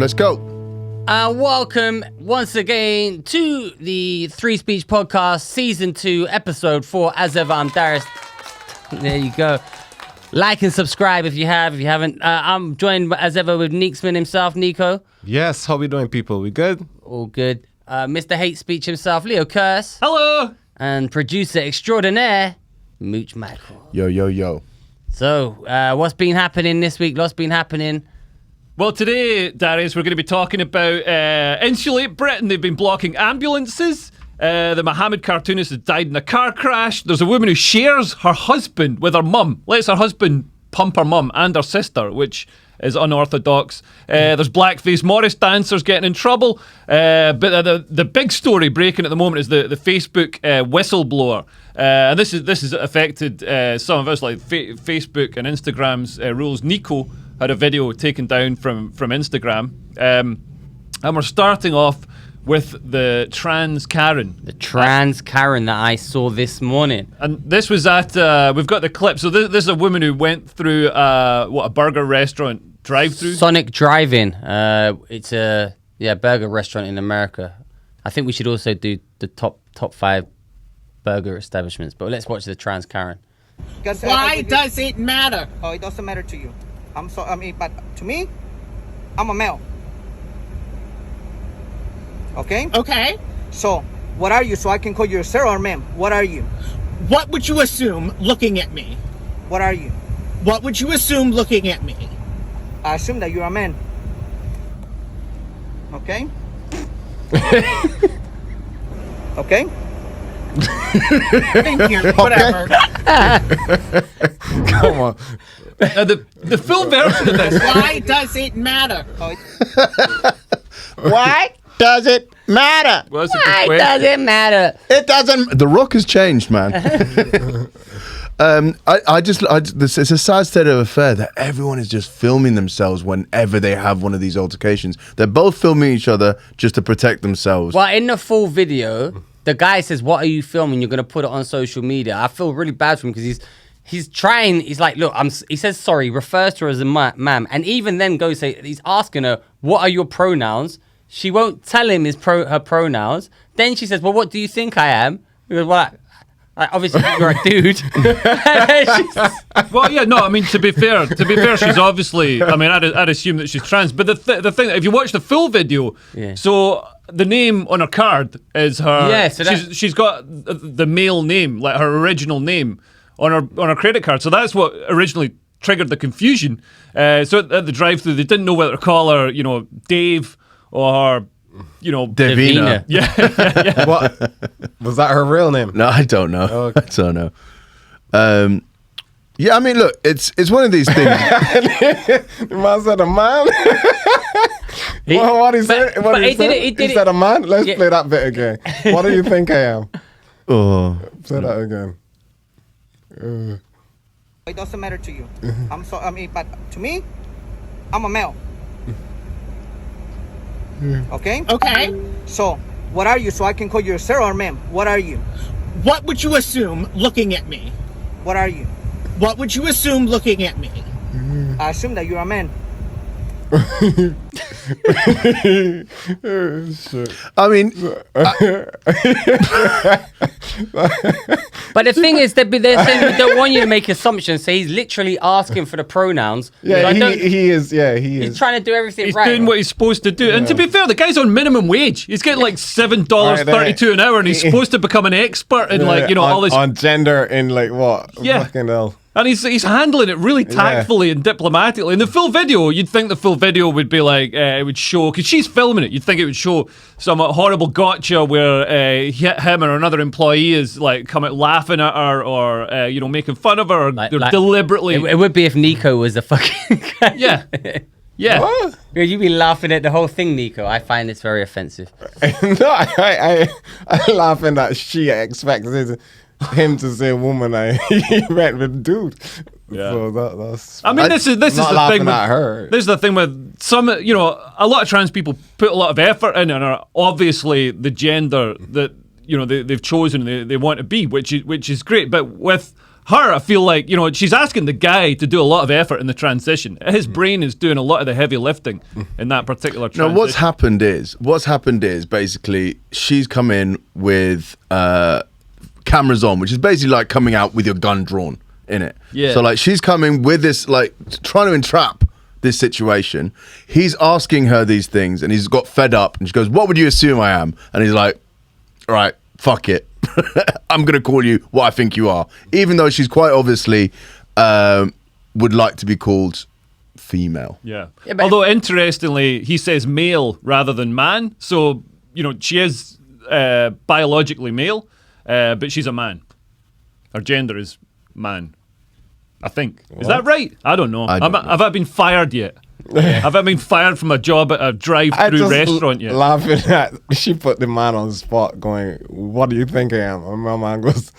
Let's go. Welcome once again to the 3Speech podcast, season 2, episode 4. As ever, I'm Darius. There you go. Like and subscribe if you have. If you haven't, I'm joined as ever with Neeksman himself, Nico. Yes, how we doing, people? We good? All good. Mr. Hate Speech himself, Leo Curse. Hello. And producer extraordinaire, Mooch Michael. Yo, yo, yo. So, what's been happening this week? What's been happening? Well, today, Darius, we're going to be talking about Insulate Britain. They've been blocking ambulances. The Mohammed cartoonist has died in a car crash. There's a woman who shares her husband with her mum, lets her husband pump her mum and her sister, which is unorthodox. There's Blackface Morris dancers getting in trouble. But the big story breaking at the moment is the Facebook whistleblower. And this has affected some of us, like Facebook and Instagram's rules. Nico had a video taken down from Instagram. And we're starting off with the trans Karen. The trans Karen that I saw this morning. And this was at, we've got the clip. So this is a woman who went through, a burger restaurant drive-through? Sonic Drive-In. It's a burger restaurant in America. I think we should also do the top 5 burger establishments. But let's watch the trans Karen. Why does it matter? Oh, it doesn't matter to you. But to me, I'm a male. Okay? Okay. So, what are you? So I can call you a sir or ma'am. What are you? What would you assume looking at me? What are you? What would you assume looking at me? I assume that you're a man. Okay? Okay? Thank you. Whatever. Come on. The full version of this. Why does it matter? Why does it matter? Well, that's a good Why question. does it matter? It doesn't. The Rock has changed, man. It's a sad state of affair that everyone is just filming themselves whenever they have one of these altercations. They're both filming each other just to protect themselves. Well, in the full video, the guy says, "What are you filming? You're going to put it on social media." I feel really bad for him because he's like, look, he says sorry, refers to her as a ma'am, and even then he's asking her, what are your pronouns? She won't tell him her pronouns. Then she says, well, what do you think I am? He goes, well, obviously you're a dude. Well, yeah, no, I mean, to be fair, she's obviously, I mean, I'd assume that she's trans, but the thing, if you watch the full video, so the name on her card is her, she's got the male name, like her original name on her credit card, so that's what originally triggered the confusion. So at the drive-thru, they didn't know whether to call her, Dave or, Davina. Yeah. What? Was that her real name? No, I don't know. Oh, okay. I don't know. Yeah, I mean, look, it's one of these things. The man said a man. What he said? He said a man. Let's play that bit again. What do you think I am? Oh, Say that again. It doesn't matter to you. But to me, I'm a male. Okay? Okay. So, what are you? So I can call you a sir or ma'am. What are you? What would you assume looking at me? What are you? What would you assume looking at me? I assume that you're a man. I mean, But the thing is, they're saying we don't want you to make assumptions, so he's literally asking for the pronouns. Yeah, So he is. Yeah, he is. He's trying to do everything He's right. doing what he's supposed to do. And to be fair, the guy's on minimum wage. He's getting like $7.32 an hour, and he's supposed to become an expert in all this. On gender in like what? Yeah. Fucking hell. And he's handling it really tactfully and diplomatically. In the full video, you'd think the full video would be like, it would show, because she's filming it, you'd think it would show some horrible gotcha where him or another employee is like coming laughing at her or, making fun of her or they're deliberately. It would be if Nico was a fucking guy. Yeah. Yeah. What? You'd be laughing at the whole thing, Nico. I find this very offensive. No, I laughing at she expected him to say woman. He meant with dude. Yeah. So that's. I mean, this is the thing. At her. This is the thing with some. A lot of trans people put a lot of effort in and are obviously the gender that they've chosen. They want to be, which is great. But with her, I feel like, you know, she's asking the guy to do a lot of effort in the transition. His brain is doing a lot of the heavy lifting in that particular transition. Now, what's happened is basically she's come in with cameras on, which is basically like coming out with your gun drawn in it. Yeah. So like she's coming with this, like trying to entrap this situation. He's asking her these things and he's got fed up and she goes, "What would you assume I am?" And he's like, "All right, fuck it. I'm going to call you what I think you are." Even though she's quite obviously would like to be called female. Yeah. but- Although, interestingly, he says male rather than man. So, you know, she is biologically male, but she's a man. Her gender is man, I think. Is that right? I don't know. I don't know. Have I been fired yet? Have I been fired from a job at a drive-through restaurant yet? Laughing at she put the man on the spot, going, "What do you think I am?" And my man goes,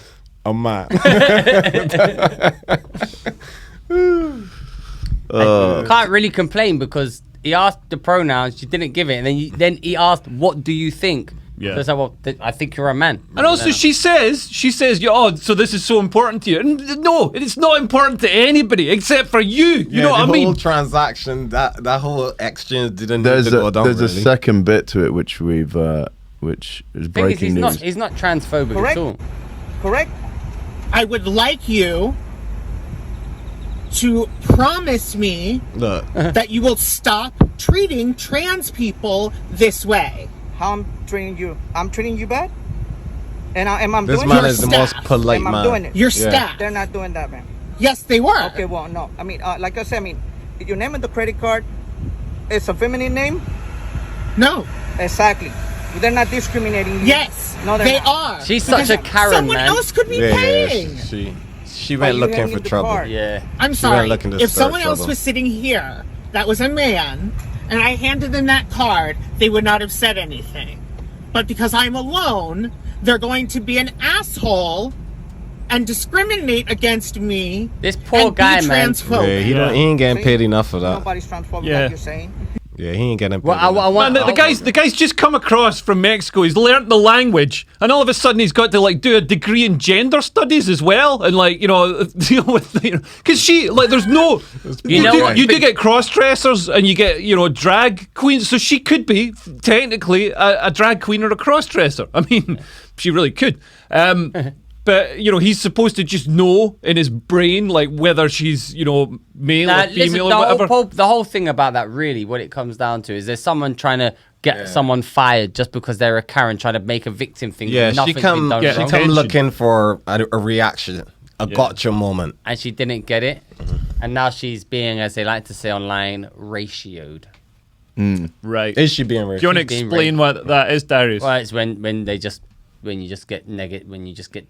"A man." Can't really complain because he asked the pronouns, she didn't give it, and then he asked, "What do you think?" Yeah. So I said, "Well, I think you're a man." And also, she says, "Oh, so this is so important to you?" And no, it's not important to anybody except for you. You know what I the mean? whole transaction, that whole exchange didn't There's need to go down. a really. second bit to it which we've which is The thing is, breaking news. he's not transphobic Correct. at all. Correct? I would like you to promise me Look, that you will stop treating trans people this way. How I'm treating you? I'm treating you bad? And I'm this doing man it? is the staff. most polite And I'm man. doing it. Your Yeah. staff. They're not doing that, man. Yes, they were. Okay, well, no. I mean, like I said, I mean, your name on the credit card is a feminine name? No. Exactly. They're not discriminating you. Yes. No, they're they not. are. She's such a Because Karen, someone man. else could be Yeah, paying. she But went you looking handed for the trouble. card. Yeah. I'm went sorry. looking to If start someone else trouble. was sitting here that was a man and I handed them that card, they would not have said anything. But because I'm alone, they're going to be an asshole and discriminate against me. This poor and guy, be man. transphobic. Yeah, he ain't getting paid enough for that. Nobody's transphobic Yeah. like you're saying. Yeah, he ain't getting paid Well, I enough. want Man, the guy's just come across from Mexico. He's learnt the language, and all of a sudden he's got to like do a degree in gender studies as well, and like deal with because she like there's no you do get cross dressers and you get drag queens, so she could be technically a drag queen or a cross dresser. I mean, she really could. But he's supposed to just know in his brain like whether she's male or female or whatever. The whole thing about that, really, what it comes down to is there's someone trying to get someone fired just because they're a Karen, trying to make a victim think Yeah, she nothing's been come done wrong. come looking for a reaction, a gotcha moment. And she didn't get it, and now she's being, as they like to say online, ratioed. Right? Is she being racist? Do you want to explain what that is, Darius? Well, it's when you just get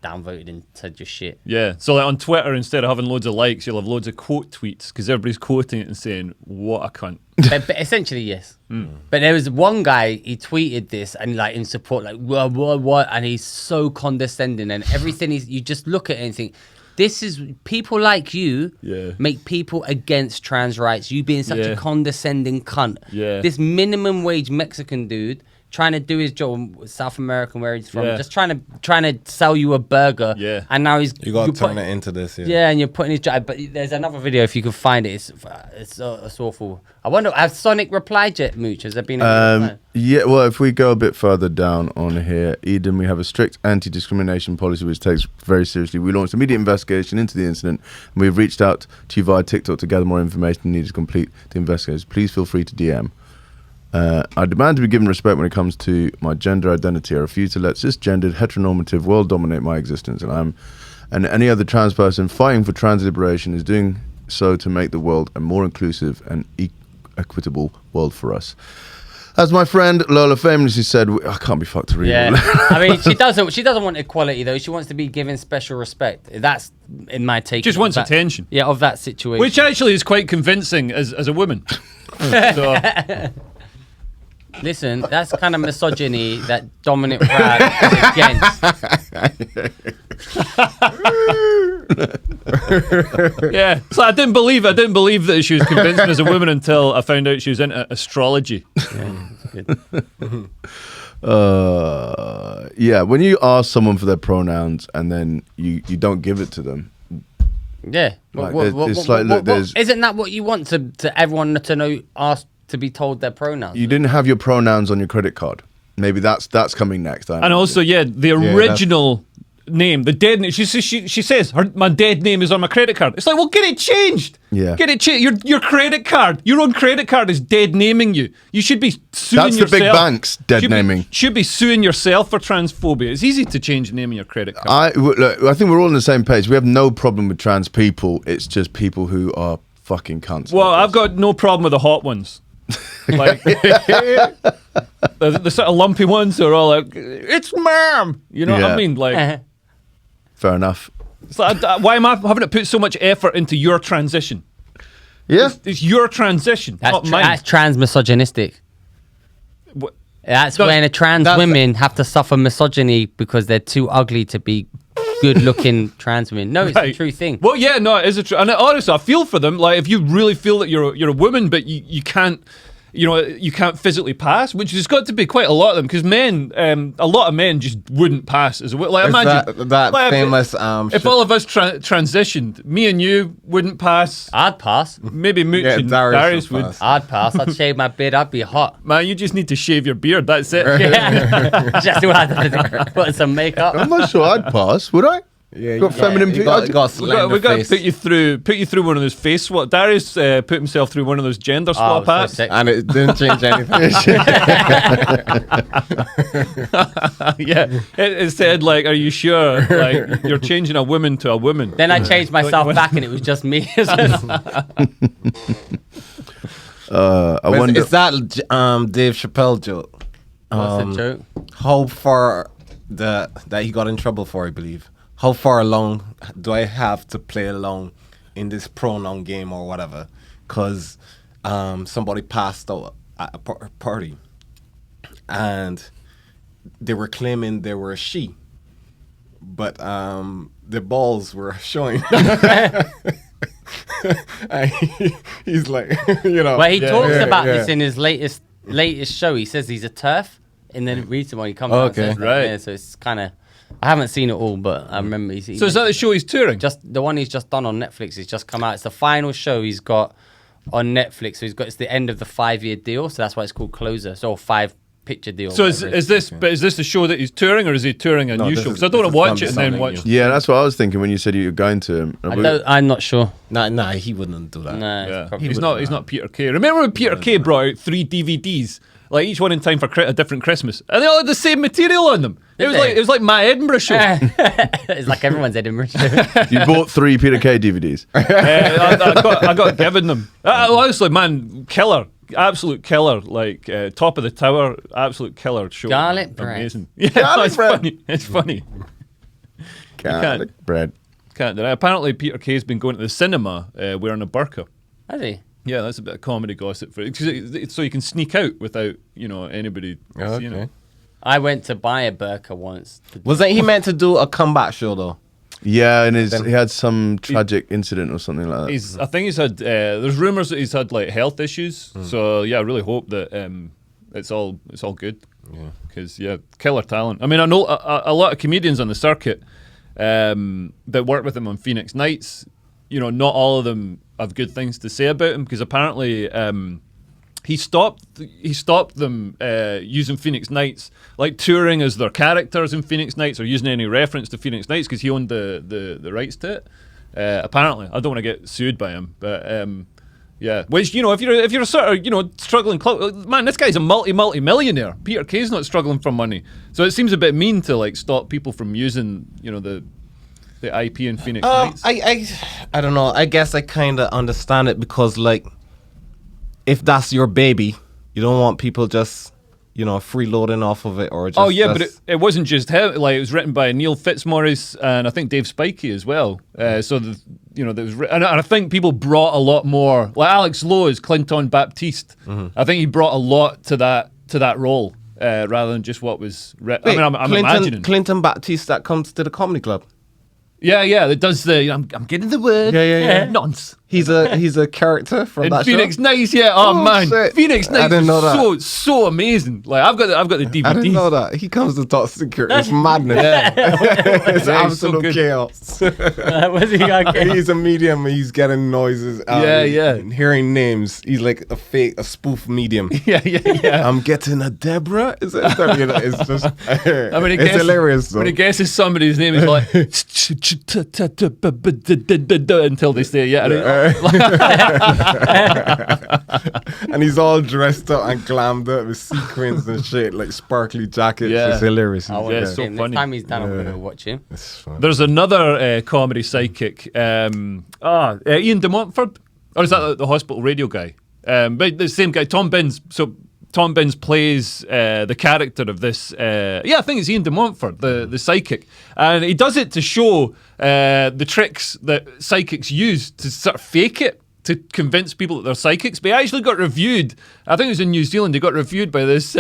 downvoted into just shit. Yeah, so like on Twitter, instead of having loads of likes, you'll have loads of quote tweets because everybody's quoting it and saying, "What a cunt." But essentially, yes. But there was one guy, he tweeted this and like in support, like what, and he's so condescending and everything. You just look at it and think, this is people like you make people against trans rights. You being such a condescending cunt. Yeah. This minimum wage Mexican dude trying to do his job, South American where he's from, just trying to sell you a burger. Yeah. And now he's You gotta turn it into this. yeah, and you're putting his job. But there's another video if you can find it. It's awful. I wonder, has Sonic replied yet, Mooch? Has there been a reply? Yeah, well, if we go a bit further down on here, Eden, we have a strict anti-discrimination policy which takes very seriously. We launched immediate investigation into the incident, and we've reached out to you via TikTok to gather more information needed to complete the investigation. Please feel free to DM. I demand to be given respect when it comes to my gender identity. I refuse to let cisgendered, heteronormative world dominate my existence, and any other trans person fighting for trans liberation is doing so to make the world a more inclusive and equitable world for us. As my friend Lola famously said, I can't be fucked to read. Yeah, I mean, she doesn't want equality though. She wants to be given special respect. That's in my take. Just of wants that- attention. Yeah, of that situation. Which actually is quite convincing as a woman. So, Listen, that's kind of misogyny that Dominic Brad is against. yeah, so I didn't believe that she was convincing as a woman until I found out she was into astrology. Yeah, when you ask someone for their pronouns and then you don't give it to them, Yeah. Isn't that what you want to everyone to know? Ask to be told their pronouns. You didn't have your pronouns on your credit card. Maybe that's coming next. And also, the original name, the dead name. She says my dead name is on my credit card. It's like, well, get it changed. Yeah, get it changed. Your credit card, your own credit card is dead naming you. You should be suing yourself. That's the big banks dead naming. Should be suing yourself for transphobia. It's easy to change the name of your credit card. I think we're all on the same page. We have no problem with trans people. It's just people who are fucking cunts. Well, I've got no problem with the hot ones. Like the sort of lumpy ones are all like, it's ma'am. You know what I mean? Like, fair enough. It's like, why am I having to put so much effort into your transition? Yeah, it's your transition, not mine. That's trans misogynistic. What? That's when trans women have to suffer misogyny because they're too ugly to be good-looking trans women. No, it's a true thing. Well, yeah, no, it is a true. And honestly, I feel for them. Like, if you really feel that you're a woman, but you can't, you can't physically pass, which has got to be quite a lot of them, because men, a lot of men just wouldn't pass as well. Like, imagine that like, famous. If all of us transitioned, me and you wouldn't pass. I'd pass. Maybe Mooch and Darius would. I'd pass. I'd shave my beard. I'd be hot. Man, you just need to shave your beard. That's it. Yeah. Just put some makeup. I'm not sure I'd pass. Would I? Yeah, got feminine. We got we got to put you through one of those face swap. Darius put himself through one of those gender swap apps, and it didn't change anything. Yeah, it said like, "Are you sure? Like you're changing a woman to a woman?" Then I changed myself back, and it was just me. I wonder. Is that Dave Chapelle joke? What's the joke? How far that he got in trouble for, I believe. How far along do I have to play along in this pronoun game or whatever? Because somebody passed out at a party and they were claiming they were a she, but the balls were showing. He's like, Well, he talks about this in his latest show. He says he's a TERF, and then it reads him when he comes out. Okay, right. Yeah, so it's kind of. I haven't seen it all, but I remember. So is that the show he's touring? Just the one he's just done on Netflix. He's just come out. It's the final show he's got on Netflix. So it's the end of the 5-year deal. So that's why it's called Closer. So 5-picture deal. So is this the show that he's touring, or is he touring a new show? Because I don't want to watch it and then watch. Yeah, that's what I was thinking when you said you were going to him. I'm not sure. Nah, he wouldn't do that. Nah, yeah. He's not Peter Kay. Remember when Peter Kay brought out 3 DVDs? Like each one in time for a different Christmas, and they all had the same material on them. It was like my Edinburgh show. It's like everyone's Edinburgh show. You bought 3 Peter Kay DVDs. I got given them. Honestly, man, killer, absolute killer. Like top of the tower, absolute killer show. Garlic bread. Amazing. Yeah, Garlic bread. Funny. It's funny. Garlic bread. Can't deny. Apparently, Peter Kay's been going to the cinema wearing a burqa. Has he? Yeah, that's a bit of comedy gossip for it, so you can sneak out without anybody seeing it. I went to buy a burqa once. Wasn't he meant to do a comeback show though? Yeah, and he had some tragic incident or something like that. I think he's had. There's rumors that he's had like health issues. So yeah, I really hope that it's all good. Yeah, because killer talent. I mean, I know a lot of comedians on the circuit that work with him on Phoenix Nights. Not all of them have good things to say about him, because apparently he stopped them using Phoenix Nights, like touring as their characters in Phoenix Nights, or using any reference to Phoenix Nights, because he owned the rights to it. Apparently, I don't want to get sued by him, but yeah. Which if you're sort of struggling, man, this guy's a multi-millionaire. Peter Kay's not struggling for money, so it seems a bit mean to like stop people from using the IP in Phoenix Nights. I don't know. I guess I kind of understand it, because like, if that's your baby, you don't want people just freeloading off of it, or just. Oh yeah, but it wasn't just him. Like, it was written by Neil Fitzmaurice and I think Dave Spikey as well. So there was, and I think people brought a lot more. Like Alex Lowe is Clinton Baptiste. Mm-hmm. I think he brought a lot to that role rather than just what was. Wait, I'm imagining Clinton Baptiste that comes to the comedy club. Yeah, that does the. I'm getting the word. Yeah. Nonce. He's a character from In that Phoenix show? Nights, yeah. Oh, man, shit. Phoenix I Nights didn't know that. is so amazing. Like I've got the DVDs. I didn't know that. He comes to talk secret. It's madness. It's Yeah, he's so absolute good. chaos. What's he got? He's a medium. He's getting noises. Yeah. Hearing names. He's like a spoof medium. Yeah. I'm getting a Deborah. Is it? It's just. I mean, it's hilarious. Though. When he guesses somebody's name, he's like until they say And he's all dressed up and glammed up with sequins and shit, like sparkly jackets. Yeah. It's hilarious. I want Yeah, to so see him. funny. Next time he's done, I'm going to watch him. It's fun. There's another comedy sidekick, Ian de Montfort, or is that the hospital radio guy? But the same guy, Tom Binns. So Tom Binns plays the character of this. I think it's Ian de Montfort, the psychic, and he does it to show the tricks that psychics use to sort of fake it, to convince people that they're psychics. But he actually got reviewed. I think it was in New Zealand. He got reviewed by this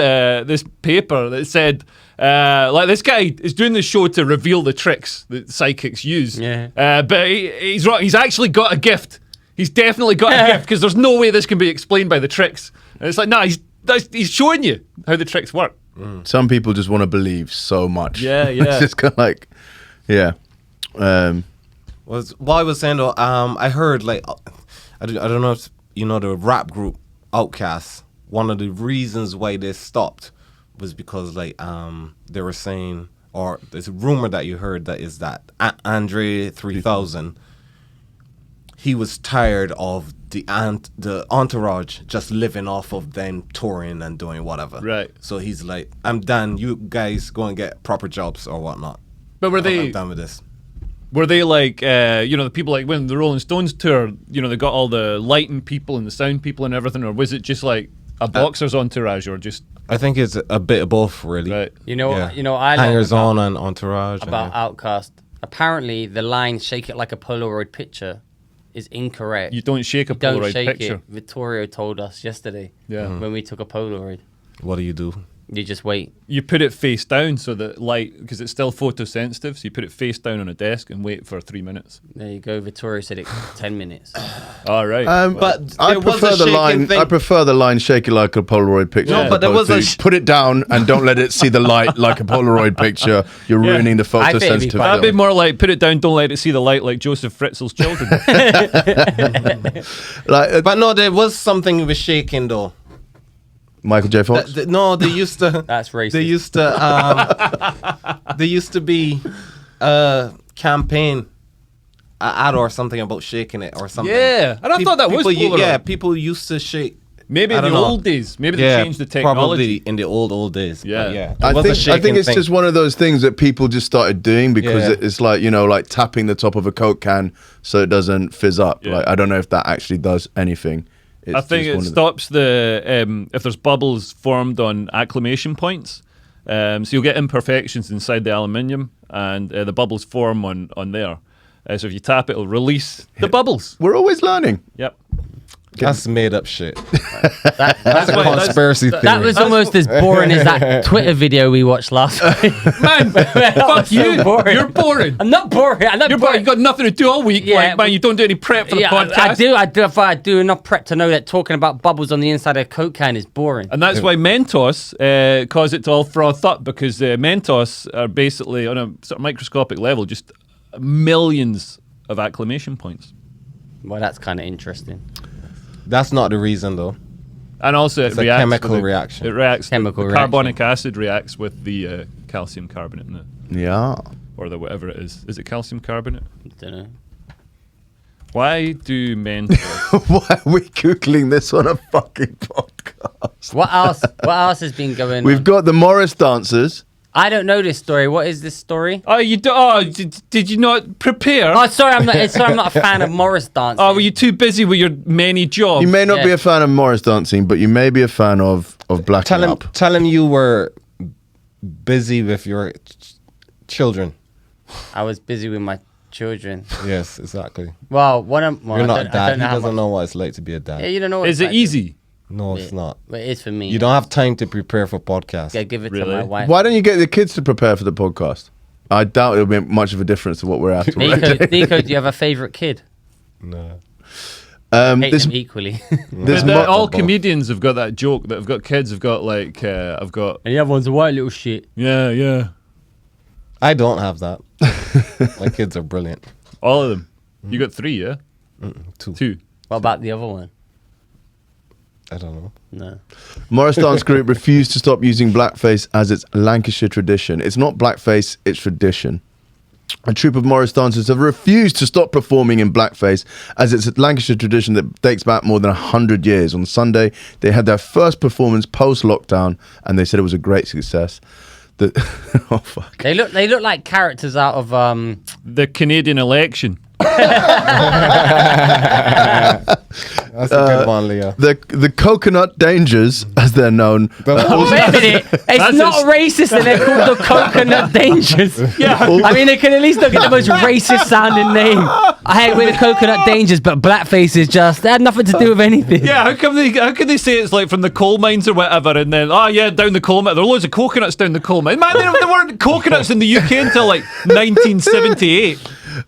paper that said, like, this guy is doing this show to reveal the tricks that psychics use. Yeah. But he's right. He's actually got a gift. He's definitely got a gift, because there's no way this can be explained by the tricks. And it's like, nah, he's showing you how the tricks work. Some people just want to believe so much. Yeah. It's just kind of like, yeah. What I was saying though, I heard like, I don't know if you know the rap group Outkast. One of the reasons why they stopped was because like they were saying, or there's a rumor that you heard that is that Andre 3000, he was tired of the entourage just living off of them touring and doing whatever. Right. So he's like, I'm done. You guys go and get proper jobs or whatnot. But I'm done with this. Were they like, the people like when the Rolling Stones tour, they got all the lighting people and the sound people and everything, or was it just like a boxer's entourage, or just? I think it's a bit of both, really. Right. I learned Hangers on and entourage. about Outkast. Apparently, the line "shake it like a Polaroid picture" is incorrect. You don't shake a Don't Polaroid shake picture. it. Vittorio told us yesterday when we took a Polaroid. What do you do? You just wait. You put it face down so that light, because it's still photosensitive, so you put it face down on a desk and wait for 3 minutes. There you go. Vittorio said it 10 minutes. All right. But I there was prefer a the shaking line. thing. I prefer the line "shake it like a Polaroid picture." No, as but there opposed was a to put it down and don't let it see the light like a Polaroid picture. You're ruining the I think it'd be photosensitive. fine. That'd be film. more like put it down, don't let it see the light, like Joseph Fritzl's children. Like But no, there was something with shaking though. Michael J. Fox. No, they used to. That's racist. They used to. There used to be a campaign, an ad or something about shaking it or something. Yeah, and I thought that was people. Polaroid. Yeah, people used to shake. Maybe I in the don't know. old days. Maybe they changed the technology. Probably in the old days. Yeah. But yeah. I It was a think shaking it's thing. just one of those things that people just started doing because Yeah. it's like like tapping the top of a Coke can so it doesn't fizz up. Yeah. Like I don't know if that actually does anything. It's I think just it one of stops the if there's bubbles formed on acclimation points. So you'll get imperfections inside the aluminium, and the bubbles form on there. So if you tap it, it'll release the bubbles. We're always learning. Yep. That's made up shit. That's a conspiracy theory. That was almost as boring as that Twitter video we watched last week. Man, fuck so you. boring. You're boring. I'm not boring. I'm not You're boring. boring. You've got nothing to do all week. Yeah, Like, man, you don't do any prep for the podcast. I do enough prep to know that talking about bubbles on the inside of a Coke can is boring. And that's why Mentos cause it to all froth up, because Mentos are basically, on a sort of microscopic level, just millions of acclimation points. Well, that's kind of interesting. That's not the reason though. And also It's it a reacts chemical with the- reaction. It reacts. Chemical the reaction. carbonic acid reacts with the calcium carbonate in it, Yeah. or the whatever it is. Is it calcium carbonate? Don't know. Why do Mentos? Why are we googling this on a fucking podcast? What else? What else has been going We've on? got the Morris dancers. I don't know this story. What is this story? Oh, you do, oh, did you not prepare? Oh, sorry, I'm not a fan of Morris dancing. Oh, were you too busy with your many jobs? You may not be Yeah. a fan of Morris dancing, but you may be a fan of blacking up. Tell him you were busy with your children. I was busy with my children. Yes, exactly. Well, You're not a I dad. don't He know how doesn't much- know what it's like to be a dad. Yeah, you don't know. What Is it's it like. easy? No, it's not. But it is for me. You don't have time to prepare for podcasts. Yeah, give it Really? to my wife. Why don't you get the kids to prepare for the podcast? I doubt it'll make much of a difference to what we're after. Nico, do you have a favorite kid? No. Hate This them equally. this All comedians have got that joke that have got kids have got like I've got And the other one's a white little shit. yeah I don't have that. My kids are brilliant. all of them. You got 3, yeah? Two. What about the other one? I don't know. No. Morris Dance Group refused to stop using blackface as its Lancashire tradition. It's not blackface, it's tradition. A troupe of Morris dancers have refused to stop performing in blackface as it's a Lancashire tradition that dates back more than 100 years. On Sunday, they had their first performance post-lockdown, and they said it was a great success. Oh fuck! They look like characters out of The Canadian election. That's a good one, Leo. The Coconut Dangers, as they're known. Wait a minute. It's not racist and they're called the Coconut Dangers. Yeah. I mean, they can at least not get the most racist sounding name. Hey, we're the Coconut Dangers, but blackface is just, they had nothing to do with anything. Yeah, how can they say it's like from the coal mines or whatever, and then down the coal mine, there are loads of coconuts down the coal mine. Man, there weren't coconuts in the UK until like 1978.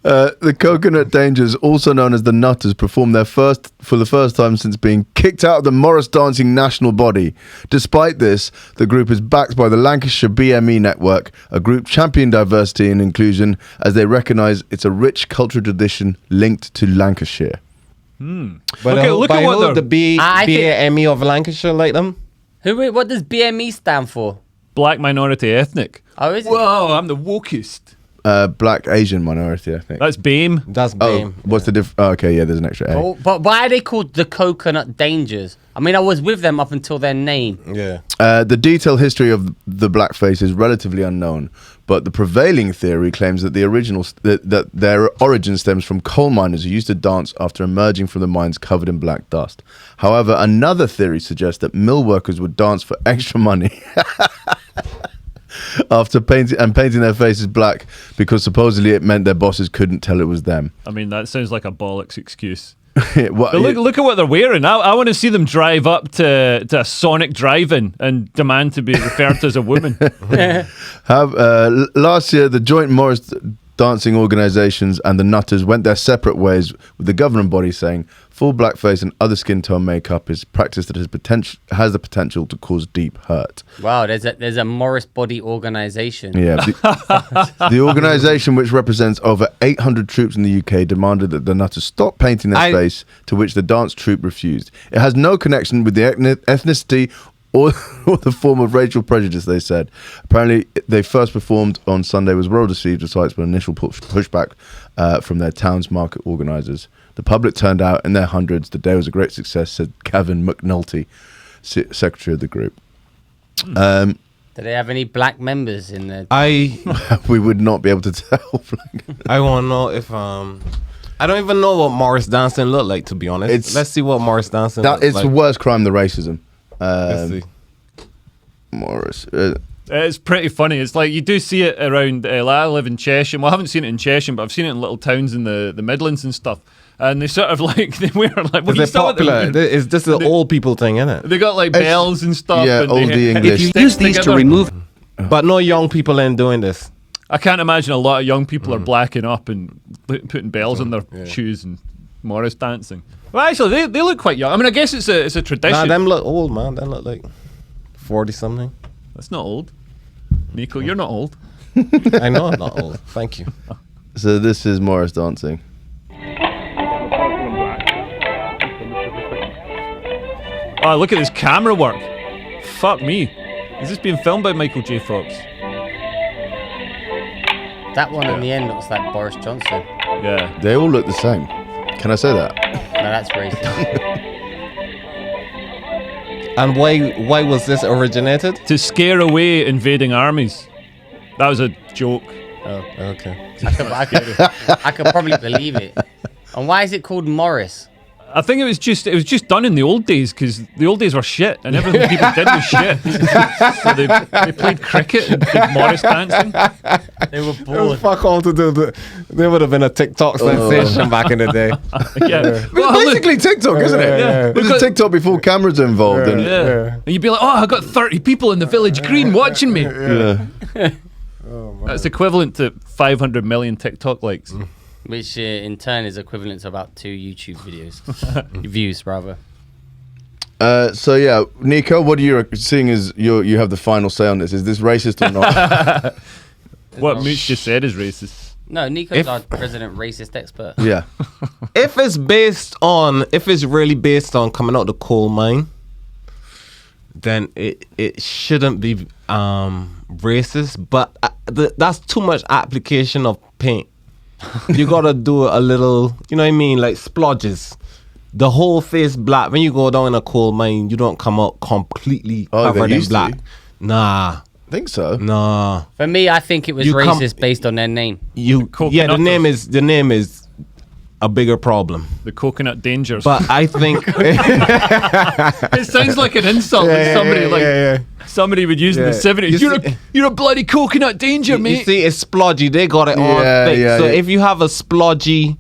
The Coconut Dangers, also known as the Nutters, performed for the first time since being kicked out of the Morris dancing national body. Despite this, the group is backed by the Lancashire BME network, a group championing diversity and inclusion, as they recognise it's a rich cultural tradition linked to Lancashire. But Okay, look at what the I think- BAME of Lancashire like them? What does BME stand for? Black minority ethnic. Oh, is it? Whoa, I'm the wokest. Black Asian minority, I think. That's BAME. That's Oh, BAME. what's the diff? Oh, okay, yeah, there's an extra A. Oh, but why are they called the Coconut Dangers? I mean, I was with them up until their name. Yeah. The detailed history of the blackface is relatively unknown, but the prevailing theory claims that that their origin stems from coal miners who used to dance after emerging from the mines covered in black dust. However, another theory suggests that mill workers would dance for extra money after painting their faces black because supposedly it meant their bosses couldn't tell it was them. I mean, that sounds like a bollocks excuse. What- But look at what they're wearing. I want to see them drive up to a Sonic drive-in and demand to be referred to as a woman. Last year, the joint Morris dancing organisations and the Nutters went their separate ways, with the governing body saying full blackface and other skin tone makeup is practice that has the potential to cause deep hurt. Wow, there's a Morris body organization. Yeah, the organisation, which represents over 800 troops in the UK, demanded that the Nutters stop painting their face, to which the dance troupe refused. It has no connection with the ethnicity or the form of racial prejudice, they said. Apparently, they first performed on Sunday, was well received, despite an initial pushback from their town's market organisers. The public turned out in their hundreds. The day was a great success, said Gavin McNulty, secretary of the group. Do they have any black members in there? We would not be able to tell. I want to know if I don't even know what Morris dancing looked like, to be honest. Let's see what Morris dancing looks it's like. the worst crime than racism. Let's see. Morris. It's pretty funny. It's like you do see it around. Like I live in Cheshire. Well, I haven't seen it in Cheshire, but I've seen it in little towns in the Midlands and stuff. And they sort of like they wear like. Is it popular? It's just an old people thing, isn't it? They got like bells and stuff. Yeah, and oldie English. If you use these to remove... But no young people ain't doing this. I can't imagine a lot of young people are blacking up and putting bells on their shoes and Morris dancing. Well, actually, they look quite young. I mean, I guess it's a tradition. Nah, them look old, man. Them look like 40-something. That's not old. Nico, you're not old. I know I'm not old. Thank you. So this is Morris dancing. Oh, look at this camera work. Fuck me. Is this being filmed by Michael J. Fox? That one in the end looks like Boris Johnson. Yeah. They all look the same. Can I say that? No, that's racist. And why was this originated? To scare away invading armies. That was a joke. Oh, Okay. I could probably believe it. And why is it called Morris? I think it was just done in the old days because the old days were shit and everything people did was shit. So they played cricket and did Morris dancing. They were It was bored. fuck all to do. There would have been a TikTok sensation back in the day. Yeah. It's basically TikTok, isn't it? yeah. This is TikTok before cameras are involved. And, Yeah. And you'd be like, oh, I got 30 people in the village green watching me. yeah. That's equivalent to 500 million TikTok likes. Which in turn is equivalent to about 2 YouTube videos. Views, rather. So yeah, Nico, what are you seeing as you have the final say on this? Is this racist or not? What Mooch just said is racist. No, Nico's our resident racist expert. Yeah. If it's really based on coming out the coal mine, then it shouldn't be racist. But that's too much application of paint. You gotta do a little, you know what I mean, like splodges. The whole face black. When you go down in a coal mine, you don't come out completely covered in black. Nah. Think so. Nah. For me, I think it was racist based on their name. The name is a bigger problem. The coconut dangers. But I think it sounds like an insult that somebody would use in the 70s. You're a bloody coconut danger, mate. You see, it's splodgy. They got it on thick. So if you have a splodgy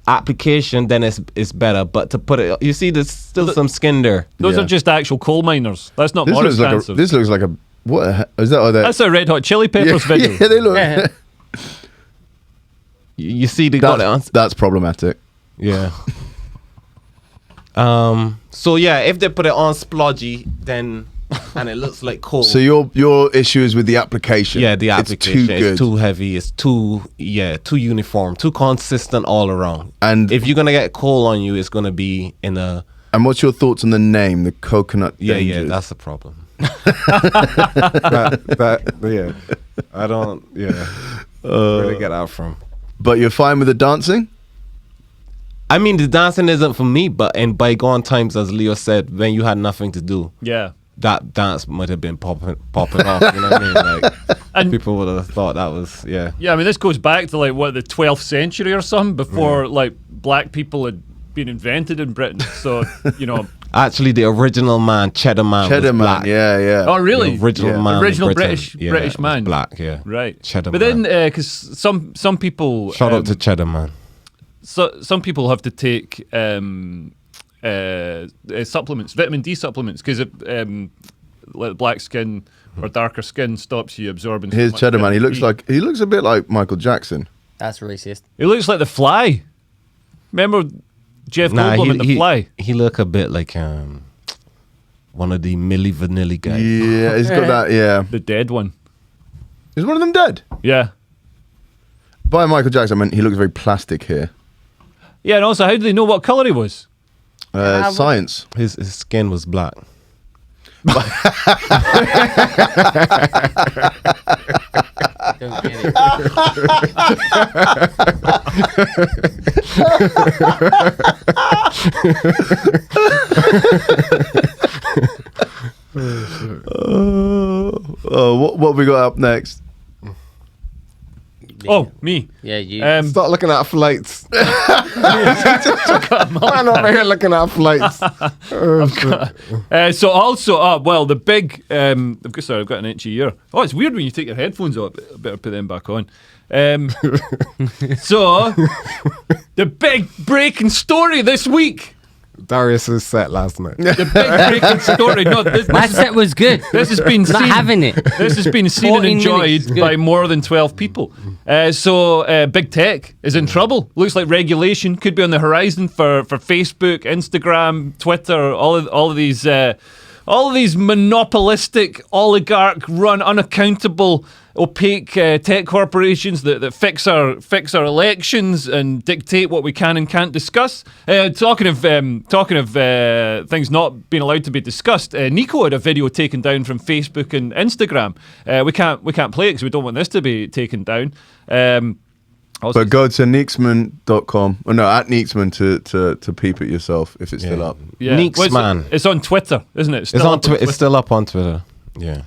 application, then it's better. But to put it, you see, there's still some skin there. Those are just actual coal miners. That's not Morris dancers. This looks like a what is that? That's a Red Hot Chili Peppers video. Yeah, they look. You see, they got it on. That's problematic. Yeah. So yeah, if they put it on splodgy, then and it looks like coal. So your issue is with the application. Yeah, the application. It's too heavy. It's too uniform, too consistent all around. And if you're gonna get coal on you, it's gonna be in a. And what's your thoughts on the name, the coconut? Yeah, that's the problem. I don't. Yeah, where they get out from? But you're fine with the dancing? I mean, the dancing isn't for me, but in bygone times, as Leo said, when you had nothing to do, that dance might have been popping off. You know what I mean? Like, and people would have thought that was Yeah, I mean, this goes back to like the 12th century or something before like black people had been invented in Britain. So actually, the original man, Cheddar Man, was black. Yeah. Oh, really? The original man, original British man, black. Yeah, right. Cheddar but Man. then, because some people shout out to Cheddar Man. So some people have to take supplements, vitamin D supplements, because black skin or darker skin stops you absorbing. Here's Cheddar Man. He looks a bit like Michael Jackson. That's racist. He looks like the Fly. Remember Jeff Goldblum in the Fly? He look a bit like one of the Milli Vanilli guys. Yeah, he's got that. Yeah, the dead one. Is one of them dead? Yeah. By Michael Jackson, I mean he looks very plastic here. Yeah, and also, how do they know what colour he was? Science. His skin was black. Don't get it. What we got up next? Oh, me. Yeah, you. Start looking at flights. Man over here looking at flights. So also, the big. Sorry, I've got an itchy ear. Oh, it's weird when you take your headphones off. I better put them back on. So, the big breaking story this week. Darius' set last night. The big breaking story. No, my set was good. This has been not having it. This has been seen and enjoyed by more than 12 people. So big tech is in trouble. Looks like regulation could be on the horizon for Facebook, Instagram, Twitter, all of these monopolistic, oligarch-run, unaccountable, opaque tech corporations that fix our elections and dictate what we can and can't discuss. Talking of things not being allowed to be discussed, Nico had a video taken down from Facebook and Instagram. We can't play it because we don't want this to be taken down. But go to neeksman.com. Or no, at Neeksman to peep it yourself if it's still up. Yeah. Neeksman. It's on Twitter, isn't it? It's still up on Twitter. Yeah.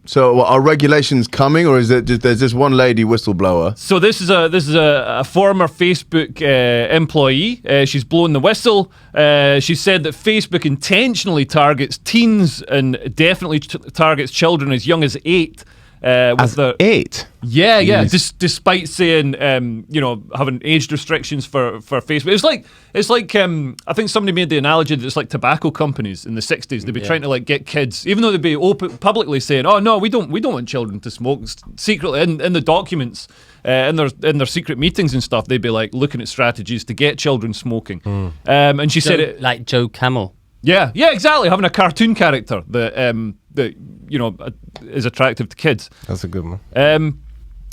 So are regulations coming, or is it just there's this one lady whistleblower? So this is a former Facebook employee. She's blown the whistle. She said that Facebook intentionally targets teens and definitely targets children as young as 8. As 8? Yeah. Despite saying, having age restrictions for Facebook. It's like I think somebody made the analogy that it's like tobacco companies in the 60s. They'd be trying to like get kids, even though they'd be publicly saying, "Oh no, we don't want children to smoke." Secretly in the documents, in their secret meetings and stuff, they'd be like looking at strategies to get children smoking. And she said it like Joe Camel. Yeah, exactly. Having a cartoon character that is attractive to kids. That's a good one.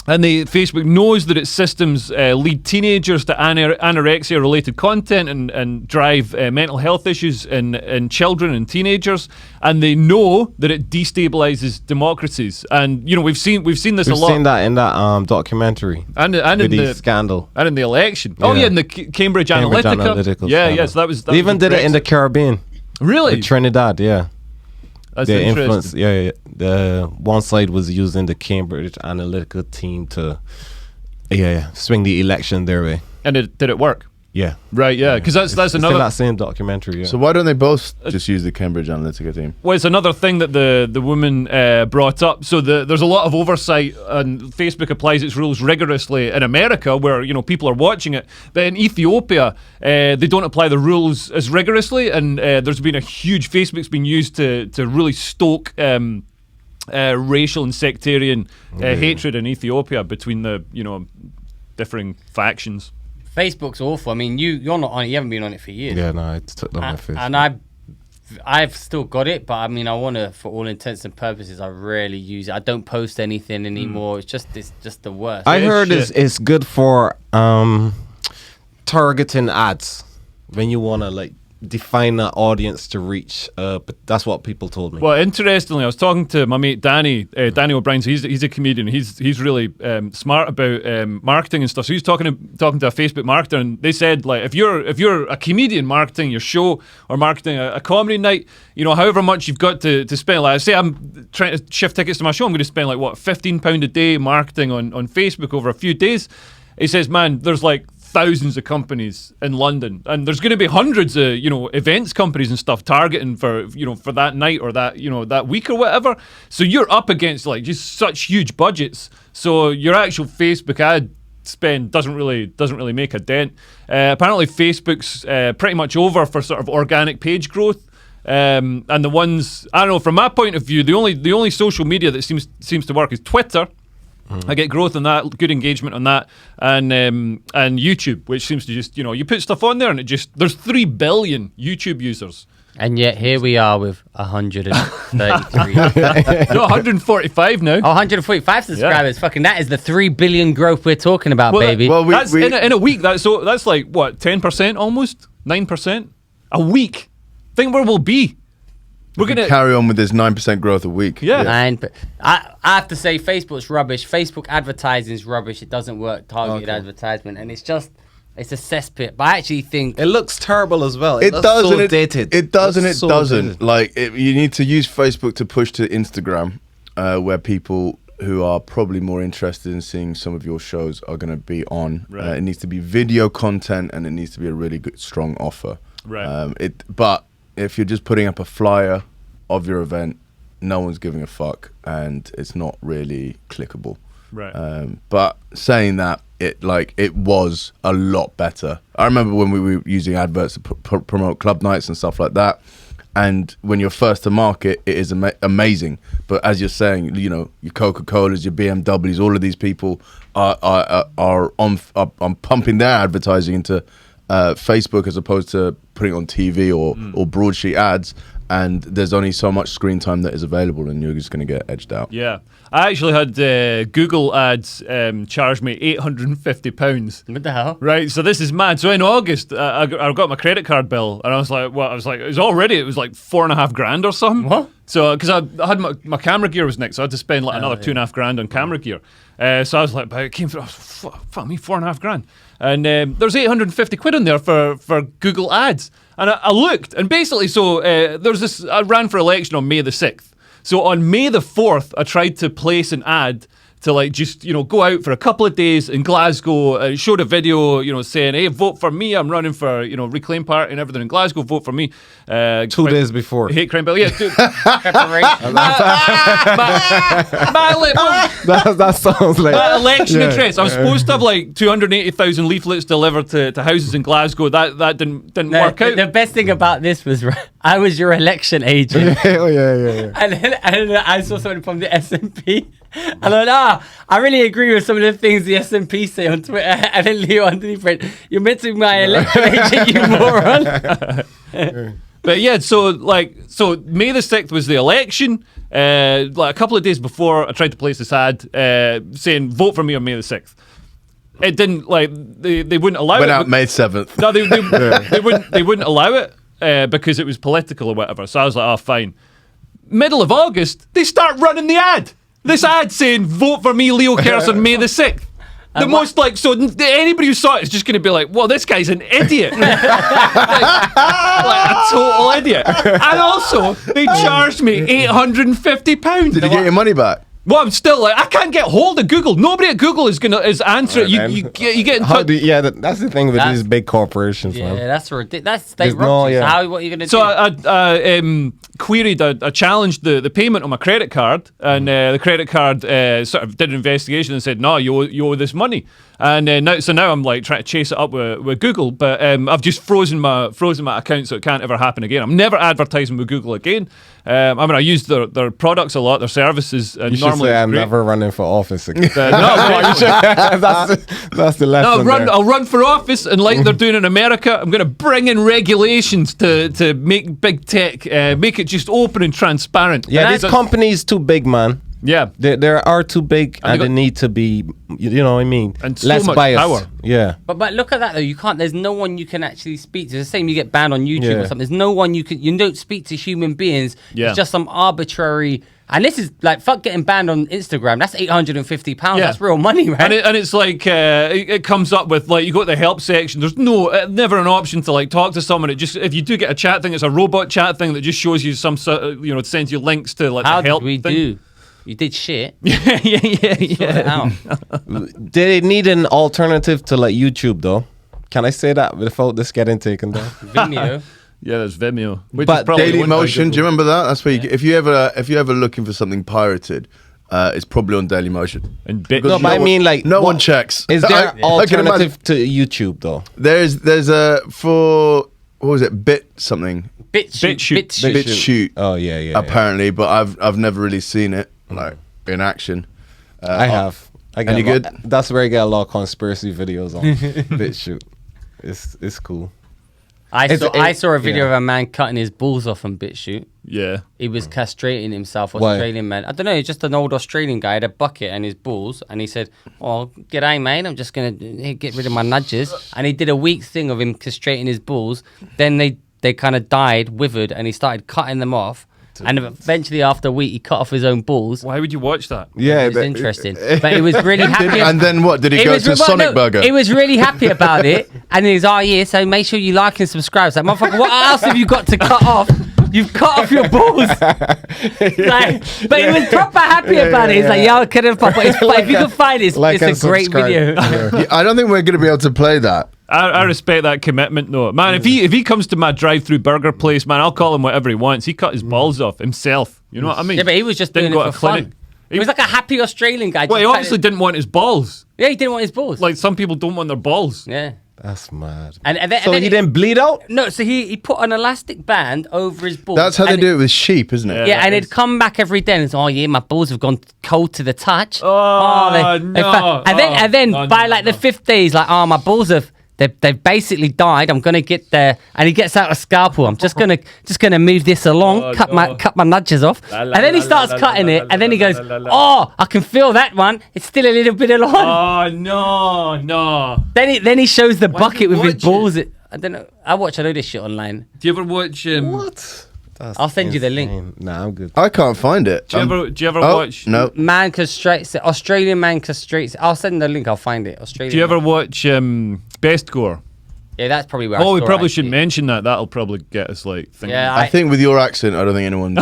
And Facebook knows that its systems lead teenagers to anorexia-related content and drive mental health issues in children and teenagers, and they know that it destabilizes democracies. And we've seen this a lot. We've seen that in that documentary and with in the the scandal. and in the election. Yeah. Oh yeah, in the Cambridge Analytica. Yeah, so that was They even the did it in the Caribbean. Really? With Trinidad, yeah. That's The interesting. influence, the one side was using the Cambridge Analytica team to, swing the election their way. And did it work? Yeah, Right, yeah, because that's it's another. in that same documentary. Yeah. So why don't they both just use the Cambridge Analytica team? Well, it's another thing that the woman brought up. So there's a lot of oversight, and Facebook applies its rules rigorously in America, where people are watching it. But in Ethiopia, they don't apply the rules as rigorously, and there's been a huge. Facebook's been used to really stoke racial and sectarian hatred in Ethiopia between the differing factions. Facebook's awful. I mean, you're not on it. You haven't been on it for years. Yeah, no, I took down my face. And I've still got it, but I mean, I want to, for all intents and purposes, I rarely use it. I don't post anything anymore. It's just the worst. I heard it's good for targeting ads when you want to define an audience to reach. But that's what people told me. Well, interestingly, I was talking to my mate Danny O'Brien. So he's a comedian. He's really smart about marketing and stuff. So he's talking to a Facebook marketer, and they said if you're a comedian marketing your show or marketing a comedy night, however much you've got to spend. Like I say, I'm trying to shift tickets to my show. I'm going to spend £15 a day marketing on Facebook over a few days. He says, man, there's thousands of companies in London, and there's going to be hundreds of events companies and stuff targeting for for that night or that that week or whatever. So you're up against just such huge budgets. So your actual Facebook ad spend doesn't really make a dent. Apparently, Facebook's pretty much over for sort of organic page growth. And the ones, I don't know, from my point of view, the only social media that seems to work is Twitter. I get growth on that, good engagement on that, and YouTube, which seems to just you put stuff on there and there's 3 billion YouTube users. And yet here we are with 133. No, 145 now. 145 subscribers. Fucking that is the 3 billion growth we're talking about, baby. That's in a week. That's like what, 10% almost, 9% a week. Think where we'll be. We're going to carry on with this 9% growth a week. Yeah. I have to say Facebook's rubbish. Facebook advertising is rubbish. It doesn't work, targeted advertisement. And it's a cesspit. But I actually think... It looks terrible as well. It does so and dated. It does and it so doesn't. dated. You need to use Facebook to push to Instagram, where people who are probably more interested in seeing some of your shows are going to be on. Right. It needs to be video content, and it needs to be a really good, strong offer. Right. But if you're just putting up a flyer of your event, no one's giving a fuck, and it's not really clickable. Right. But saying that, it was a lot better. I remember when we were using adverts to promote club nights and stuff like that. And when you're first to market, it is amazing. But as you're saying, your Coca-Colas, your BMWs, all of these people are pumping their advertising into Facebook as opposed to putting it on TV or broadsheet ads. And there's only so much screen time that is available, and you're just going to get edged out. Yeah. I actually had Google ads charge me £850. What the hell? Right, so this is mad. So in August, I got my credit card bill, and I was like, it was like $4,500 or something. What? So, because I had my camera gear was next, so I had to spend another $2,500 on camera gear. So I was like, but it came through, fuck me, $4,500. And there's £850 in there for Google ads. And I looked, and basically, so there's this, I ran for election on May the 6th. So on May the 4th, I tried to place an ad to just go out for a couple of days in Glasgow, showed a video saying, hey, vote for me, I'm running for Reclaim Party and everything in Glasgow, vote for me. 2 days before. Hate crime bill, yeah. Preparation. That sounds like my election address. I was supposed to have 280,000 leaflets delivered to houses in Glasgow. That didn't work out. The best thing about this was I was your election agent. yeah. And then I saw something from the SNP. And I really agree with some of the things the SNP say on Twitter. And then Leo underneath went, you're meant to be my election agent, you moron. But yeah, so May the 6th was the election. Like a couple of days before, I tried to place this ad saying vote for me on May the 6th. It didn't they wouldn't allow it. Went out May 7th. No, they wouldn't allow it because it was political or whatever. So I was like, oh, fine. Middle of August, they start running the ad. This ad saying vote for me, Leo Kearse, on May the 6th. The most so anybody who saw it is just going to be like, well, this guy's an idiot. like a total idiot. And also, they charged me £850. Did you get your money back? Well, I'm still like, I can't get hold of Google. Nobody at Google is answering. You get in touch. That's the thing with these big corporations, Yeah, man. that's ridiculous. That's state rupture. So what are you going to do? So I queried, I challenged the payment on my credit card, and the credit card sort of did an investigation and said, no, you owe this money. And now I'm like trying to chase it up with Google, but I've just frozen my account so it can't ever happen again. I'm never advertising with Google again. I use their products a lot, their services. And You should say I'm never running for office again. No, that's the lesson. I'll run for office, and like they're doing in America, I'm going to bring in regulations to make big tech, make it just open and transparent. Yeah, this company's too big, man. Yeah, they are too big, and they need to be, you know what I mean, and so less much biased. Power. Yeah, but look at that though. You can't. There's no one you can actually speak to. It's the same. You get banned on YouTube or something. There's no one you can. You don't speak to human beings. Yeah. It's just some arbitrary. And this is like fuck getting banned on Instagram. That's £850. Yeah. That's real money, right? And it's like it comes up with like you go to the help section. There's never an option to like talk to someone. It just if you do get a chat thing, it's a robot chat thing that just shows you some sort of, sends you links to like How the help did we thing. do? You did shit. yeah. Sort it out. they need an alternative to like YouTube, though. Can I say that without this getting taken down? Vimeo. Yeah, there's Vimeo. Which But is probably Daily owned by Motion. Google. Do you remember that? That's where if you're ever looking for something pirated, it's probably on Daily Motion. And No, but I mean, like, no one checks. Is there I can alternative to YouTube, though? There's a for what was it? Bit something. BitChute. Oh yeah. Apparently, but I've never really seen it like in action. I have. Any good? That's where I get a lot of conspiracy videos on BitChute. It's cool. I saw a video of a man cutting his balls off on BitChute. Yeah. He was castrating himself, Why? Australian man. I don't know, just an old Australian guy had a bucket and his balls, and he said, "Oh, g'day, mate. I'm just gonna get rid of my nudges." And he did a week's thing of him castrating his balls. Then they kind of died, withered, and he started cutting them off. And eventually, after a week, he cut off his own balls. Why would you watch that? Yeah, It was interesting, but he was really happy. And then what? Did he go to Sonic Burger? He was really happy about it, and he was, "Oh yeah, so make sure you like and subscribe." It's like, motherfucker, what else have you got to cut off? You've cut off your balls. Like, but he was proper happy about it. He's like, "Yeah, I could have." But if you can find it, Like it's a and great subscribe. video. Yeah, I don't think we're going to be able to play that. I respect that commitment, though. Man, if he comes to my drive-through burger place, man, I'll call him whatever he wants. He cut his balls off himself. You know what I mean? Yeah, but he was just Didn't doing go it to for clinic. fun. He was like a happy Australian guy. Well, he just obviously didn't want his balls. Yeah, he didn't want his balls. Like some people don't want their balls. Yeah. That's mad. And then, So he didn't bleed out? No, so he put an elastic band over his balls. That's how they and do it with sheep, isn't it? Yeah, that and is. it'd come back every day and it's, "Oh yeah, my balls have gone cold to the touch." Oh, they no. and then No, by no, like no. the 5th day, he's like, "Oh, my balls have they've basically died. I'm gonna get there." And he gets out a scalpel. "I'm just gonna move this along, Oh, cut no. my nudges off." La, la, And then he la, starts la, cutting la, it, la, and then he la, goes, la, la, la. "Oh, I can feel that one. It's still a little bit along." Oh, no. Then he shows the bucket with his watch balls. I don't know. I watch a load of shit online. Do you ever watch... What? That's I'll send you the link. insane. Nah, I'm good. I can't find it. Do you ever Oh, watch... no. Man castrates it. Australian man castrates it. I'll send the link. I'll find it. Australian. Do you ever man. watch Best Gore? Yeah, that's probably where. I Oh, we saw it, probably actually. shouldn't mention that. That'll probably get us like thinking. Yeah, I think with your accent, I don't think anyone.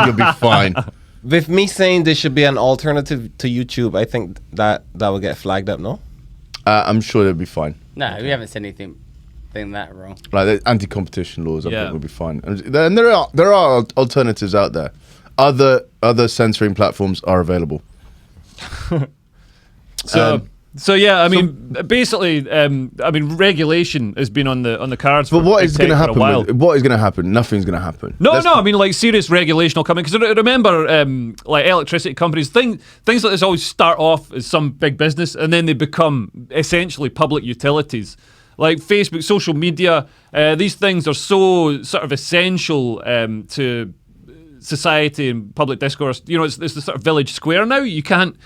You'll be fine. With me saying there should be an alternative to YouTube, I think that will get flagged up, no? I'm sure they'll be fine. No, we haven't said anything that wrong. Like the anti-competition laws, I Yeah. think will be fine. And there are alternatives out there. Other censoring platforms are available. So So yeah, I mean, basically, regulation has been on the cards. But for what big is tech going to for a happen? while. What is going to happen? Nothing's going to happen. No, I mean, like, serious regulation will come in. Because remember, like, electricity companies, things like this always start off as some big business, and then they become essentially public utilities. Like Facebook, social media, these things are so sort of essential to society and public discourse. You know, it's the sort of village square now. You can't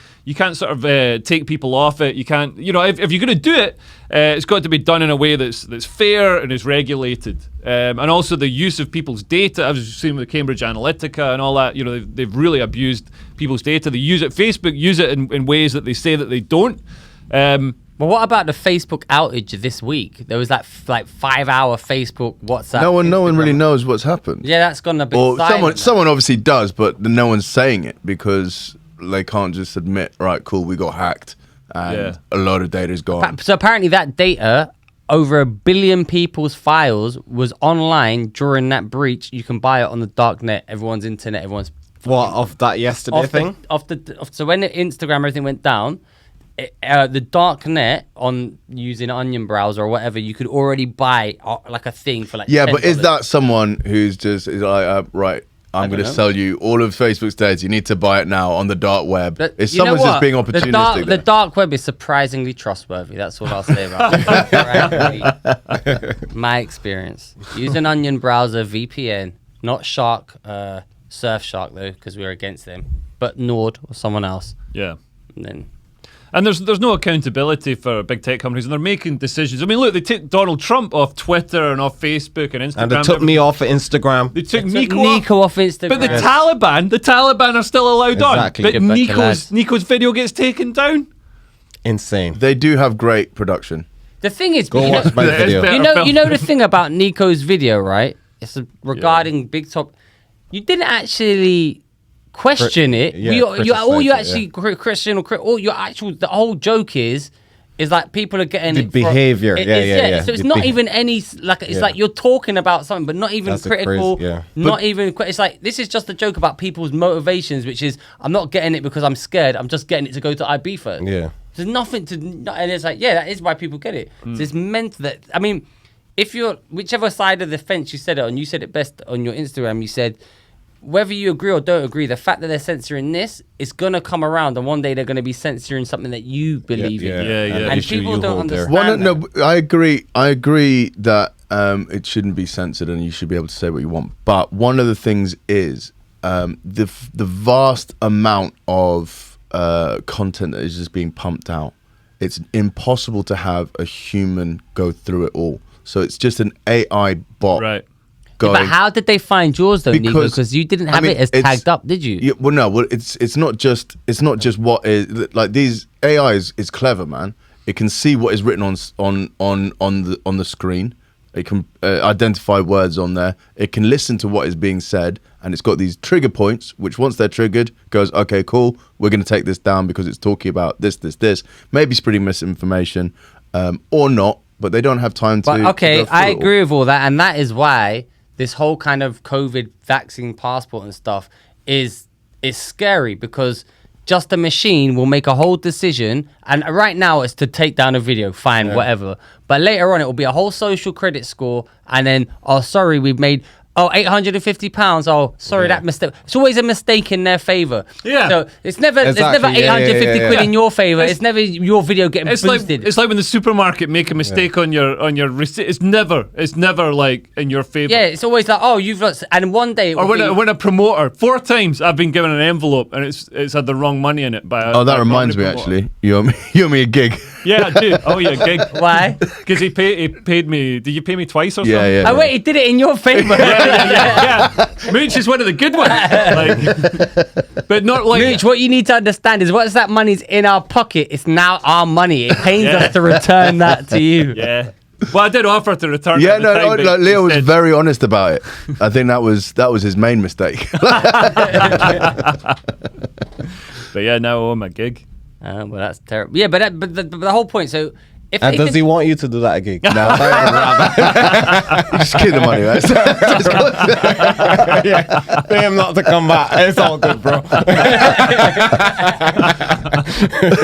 sort of take people off it. You can't, you know, if you're going to do it, it's got to be done in a way that's fair and is regulated. And also the use of people's data. I was seeing with Cambridge Analytica and all that. You know, they've really abused people's data. They use it. Facebook use it in ways that they say that they don't. But what about the Facebook outage this week? There was that 5-hour Facebook WhatsApp. No one Instagram. really knows what's happened. Yeah, that's gone a bit. Or silent someone obviously does, but no one's saying it because they can't just admit, right, cool, we got hacked and a lot of data is gone. So apparently that data, over 1 billion people's files, was online during that breach. You can buy it on the dark net, everyone's internet, everyone's. What, of that yesterday thing? So when the Instagram everything went down, the dark net on using Onion browser or whatever, you could already buy like a thing for like $10. But is that someone who's just is like, right, I'm going to sell you all of Facebook's data. You need to buy it now on the dark web. Is someone just being opportunistic? The dark web is surprisingly trustworthy. That's what I'll say about it. My experience. Use an Onion browser, VPN, not Shark, Surfshark though, because we're against them, but Nord or someone else. Yeah. And then. And there's no accountability for big tech companies, and they're making decisions. I mean, look, they took Donald Trump off Twitter and off Facebook and Instagram. And they took me off of Instagram. They took Nico off Instagram. But the Taliban are still allowed Exactly. on. But Good Nico's video gets taken down. Insane. They do have great production. The thing is, Go watch my video. you know the thing about Nico's video, right? It's regarding Big Top. You didn't actually question it. The whole joke is like people are getting the it behavior. So it's not even any like it's like you're talking about something, but not even critical. It's like this is just a joke about people's motivations, which is I'm not getting it because I'm scared. I'm just getting it to go to IB first. Yeah. There's nothing to, and it's like that is why people get it. So it's meant that I mean, if you're whichever side of the fence you said it on, you said it best on your Instagram. You said, whether you agree or don't agree, the fact that they're censoring this is going to come around, and one day they're going to be censoring something that you believe in. And people don't understand that. I agree that it shouldn't be censored and you should be able to say what you want. But one of the things is the vast amount of content that is just being pumped out. It's impossible to have a human go through it all. So it's just an AI bot. Right. But how did they find yours though, Nico? Because you didn't have it as tagged up, did you? It's not just what is like these AI is clever, man. It can see what is written on the screen. It can identify words on there. It can listen to what is being said, and it's got these trigger points, which once they're triggered, goes, okay, cool, we're going to take this down because it's talking about this. Maybe spreading misinformation, or not, but they don't have time to. But okay, I agree with all that, and that is why this whole kind of COVID vaccine passport and stuff is scary, because just a machine will make a whole decision, and right now it's to take down a video, fine, whatever. But later on it will be a whole social credit score, and then, oh, sorry, we've made... £850. Oh, sorry, that mistake. It's always a mistake in their favour. Yeah. So it's never 850 quid in your favour. It's never your video getting boosted. It's like when the supermarket make a mistake on your receipt. It's never like in your favour. Yeah, it's always like, oh, you've got... And one day... when a promoter... 4 times I've been given an envelope and it's had the wrong money in it. That reminds me, actually. You owe me a gig. Yeah, I do. Oh, yeah, gig. Why? Because he paid me... Did you pay me twice or something? Yeah. Oh, wait, he did it in your favour. Yeah. Mooch is one of the good ones. But not like... Mooch, what you need to understand is once that money's in our pocket, it's now our money. It pains us to return that to you. Yeah. Well, I did offer to return it. Yeah, Leo was very honest about it. I think that was his main mistake. But yeah, now I owe my gig. Well, that's terrible. Yeah, but the whole point, so If, And if does he want you to do that gig? No, just keep the money, right? Yeah, pay him not to come back. It's all good, bro.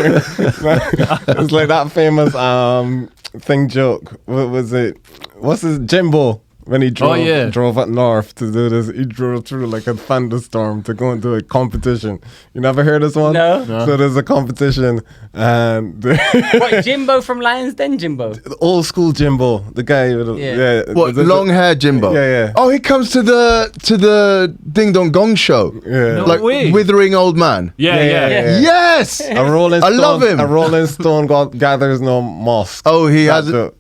It's like that famous thing joke. What was it? What's his Jimbo? When he drove up north to do this, he drove through like a thunderstorm to go and do a competition. You never heard this one? No. So there's a competition, and what, Jimbo from Lions Den, Jimbo? the old school Jimbo, the guy with What, long hair Jimbo? Yeah. Oh, he comes to the Ding Dong Gong show. Yeah. No Like way. withering old man. Yeah. Yes. A Rolling I Stone, love him. A Rolling Stone gathers no moss. Oh, he That's hasn't.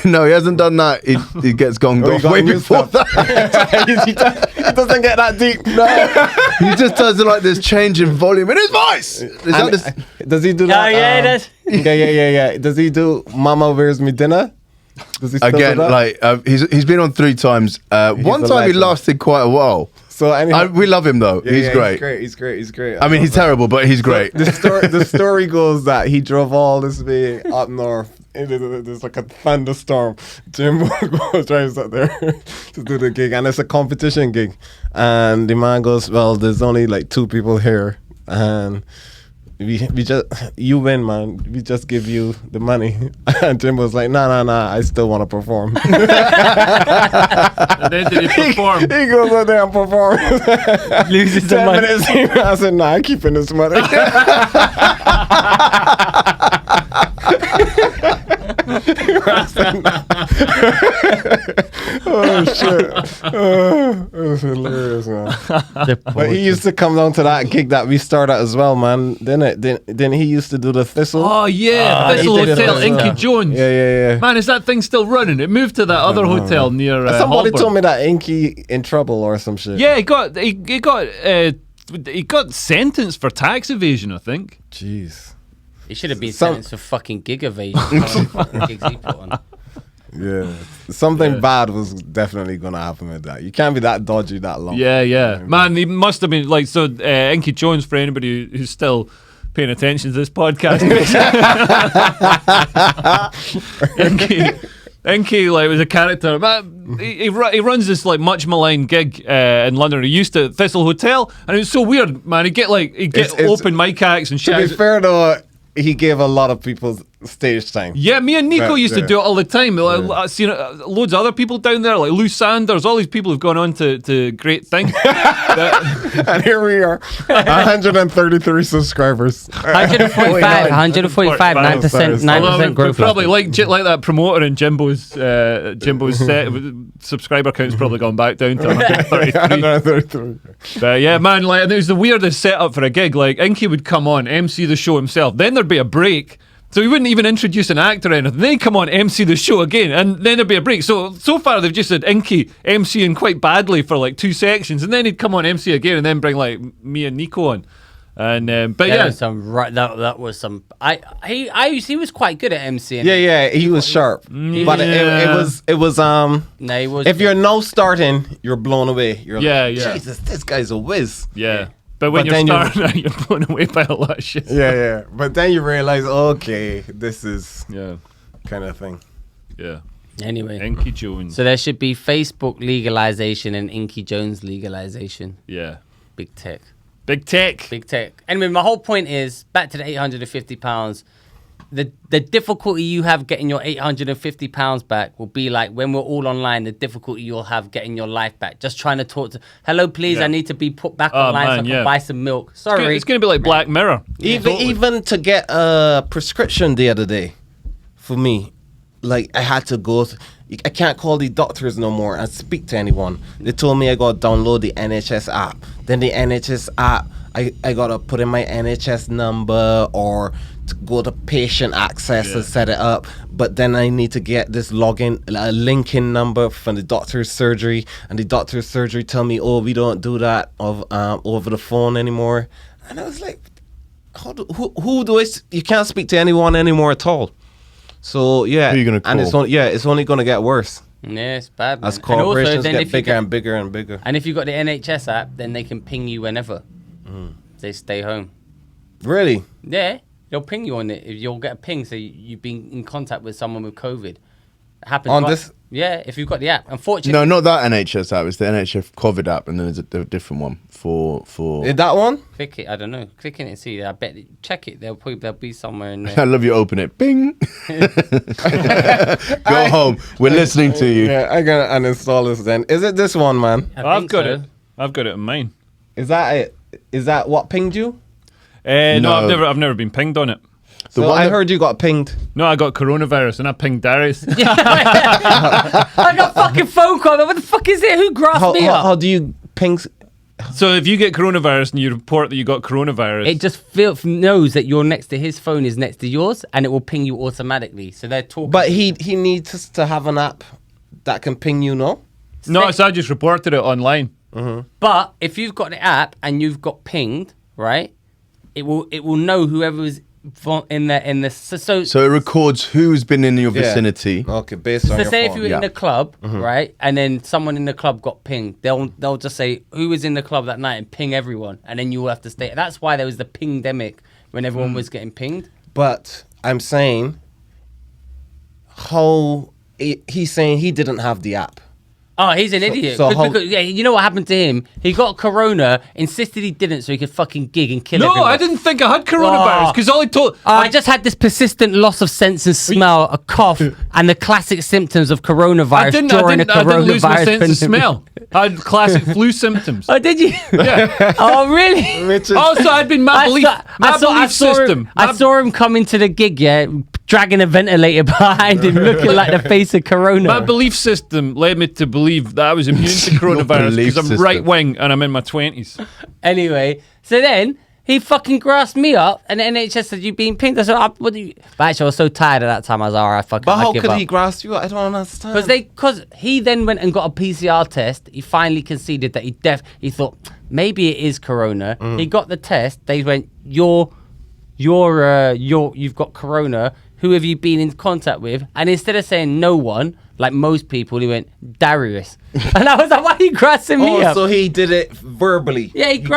No, he hasn't done that. He gets gonged Oh, he off got way new before stuff. that. He doesn't get that deep. He just does like this change in volume in his voice. Is that this? Does he do Oh, that? yeah, it is. Yeah. Does he do Mama Where's Me Dinner? Does he still Again, do that? like he's been on 3 times. One a time he legend. lasted quite a while. So anyhow, We love him though. yeah, He's great. He's great. I mean, he's terrible, but he's great. The story goes that he drove all this way up north. There's like a thunderstorm. Jimbo drives up there to do the gig, and it's a competition gig. And the man goes, "Well, there's only like 2 people here, and we just you win, man. We just give you the money." And Jimbo's like, "Nah. I still want to perform." And then did he perform? He goes out there and performs. Loses the 10 money. minutes in, I said, "Nah, I'm keeping this money." Oh shit! Oh, it was hilarious, man. But he used to come down to that gig that we started as well, man. Didn't he used to do the Thistle? Oh yeah, Thistle he did Hotel, it. Inky Jones. Yeah. Man, is that thing still running? It moved to that other hotel near. Somebody Holborn. told me that Inky in trouble or some shit. Yeah, he got sentenced for tax evasion, I think. Jeez. He should have been Some- sentenced for fucking gig evasion. Fucking gigs he put on. Yeah. Something bad was definitely gonna happen with that. You can't be that dodgy that long. Yeah. Man, he must have been like so. Inky Jones, for anybody who's still paying attention to this podcast, Inky like was a character. Man, he runs this like much maligned gig in London. He used to Thistle Hotel, and it was so weird, man. He'd get It's- open mic acts and To be shit. fair though, he gave a lot of people stage time. Yeah, me and Nico Right, used to yeah. do it all the time. I've seen loads of other people down there, like Lou Sanders, all these people who've gone on to great things. And here we are, 133 subscribers. 145, 9%, 9% growth. Probably like that promoter in Jimbo's set, subscriber count's probably gone back down to 133. 133. But yeah, man, like it was the weirdest setup for a gig. Like Inky would come on, MC the show himself, then there'd be a break. So he wouldn't even introduce an actor or anything. Then he'd come on, MC the show again, and then there'd be a break. So far they've just had Inky MCing quite badly for like 2 sections, and then he'd come on MC again, and then bring like me and Nico on. And but That yeah, was some that was some. He was quite good at MCing. Yeah, he was sharp. But it was No, he was. if you're now starting, you're blown away. You're Yeah, like, yeah. Jesus, this guy's a whiz. yeah. But when But you're then starting out, you're blown away by a lot of shit. Yeah. But then you realize, okay, this is Yeah. kind of thing. Yeah. Anyway, Inky Jones. so there should be Facebook legalization and Inky Jones legalization. Yeah. Big tech. Big tech. Big tech. Anyway, my whole point is back to the £850. The difficulty you have getting your £850 back will be like when we're all online. The difficulty you'll have getting your life back. Just trying to talk to. Hello, please. Yeah. I need to be put back Oh, online so I man, can yeah. buy some milk. Sorry, It's going to be like Black Mirror. Even to get a prescription the other day, for me, like I had to go. I can't call the doctors no more and speak to anyone. They told me I got to download the NHS app. Then the NHS app, I got to put in my NHS number or to go to patient access and set it up. But then I need to get this login, a link-in number from the doctor's surgery. And the doctor's surgery tell me, oh, we don't do that over the phone anymore. And I was like, who do I? You can't speak to anyone anymore at all. So yeah, Who you gonna and call? it's only gonna get worse yeah, it's bad. Man. as corporations then get if you bigger and bigger and bigger. And if you've got the NHS app, then they can ping you whenever. They stay home. Really? Yeah. They'll ping you on it. You'll get a ping, so you've been in contact with someone with COVID. It happens On quite- this? Yeah, if you've got the app. Unfortunately, No, not that NHS app. It's the NHS COVID app, and then there's a different one for. Is that one? click it. I don't know. Click in it and see. I bet check it. They'll be somewhere in I there. love you. Open it. Bing. Go home. We're listening to you. Yeah, I'm gonna uninstall this then. Is it this one, man? I I've think got so. it. I've got it in mine. Is that it? Is that what pinged you? No, No. I've never been pinged on it. The So one I that- heard you got pinged. No, I got coronavirus and I pinged Darius. I got fucking phone call. What the fuck is it? Who grasped me up? How do you ping? So if you get coronavirus and you report that you got coronavirus, It just knows that you're next to his phone is next to yours, and it will ping you automatically. So they're talking. But he needs to have an app that can ping you, no? no, so I just reported it online. But if you've got the app and you've got pinged, right? It will know whoever's in the so So it records who's been in your vicinity. Okay, based on So your say if phone. you were Yeah. in the club, right, and then someone in the club got pinged, they'll just say who was in the club that night and ping everyone, and then you will have to stay. That's why there was the pingdemic when everyone was getting pinged. But I'm saying, he's saying he didn't have the app. Oh, he's an idiot. so how- Because, yeah, you know what happened to him? He got corona, insisted he didn't, so he could fucking gig and kill No, everyone. I didn't think I had coronavirus Oh. because all I told. I just had this persistent loss of sense and smell, a cough, and the classic symptoms of coronavirus I didn't during a coronavirus lose my sense of pandemic. smell. I had classic flu symptoms. Oh, did you? Yeah. Oh, really? Also, I'd been my belief system. I saw him come into the gig, yeah, dragging a ventilator behind him, looking like the face of Corona. My belief system led me to believe that I was immune to coronavirus belief because I'm system. right wing and I'm in my 20s. Anyway, so then he fucking grasped me up, and the NHS said, "You've been pinged." I said, "What do you?" But actually, I was so tired at that time. I was like, "All right, fucking." But how I give could up. he grasp you? I don't understand. Because he then went and got a PCR test. He finally conceded that he thought maybe it is corona. He got the test. They went, you've got corona. Who have you been in contact with? And instead of saying no one, like most people, he went Darius. And I was like, why are you grasping me up? so he did it verbally. Yeah, He then gave-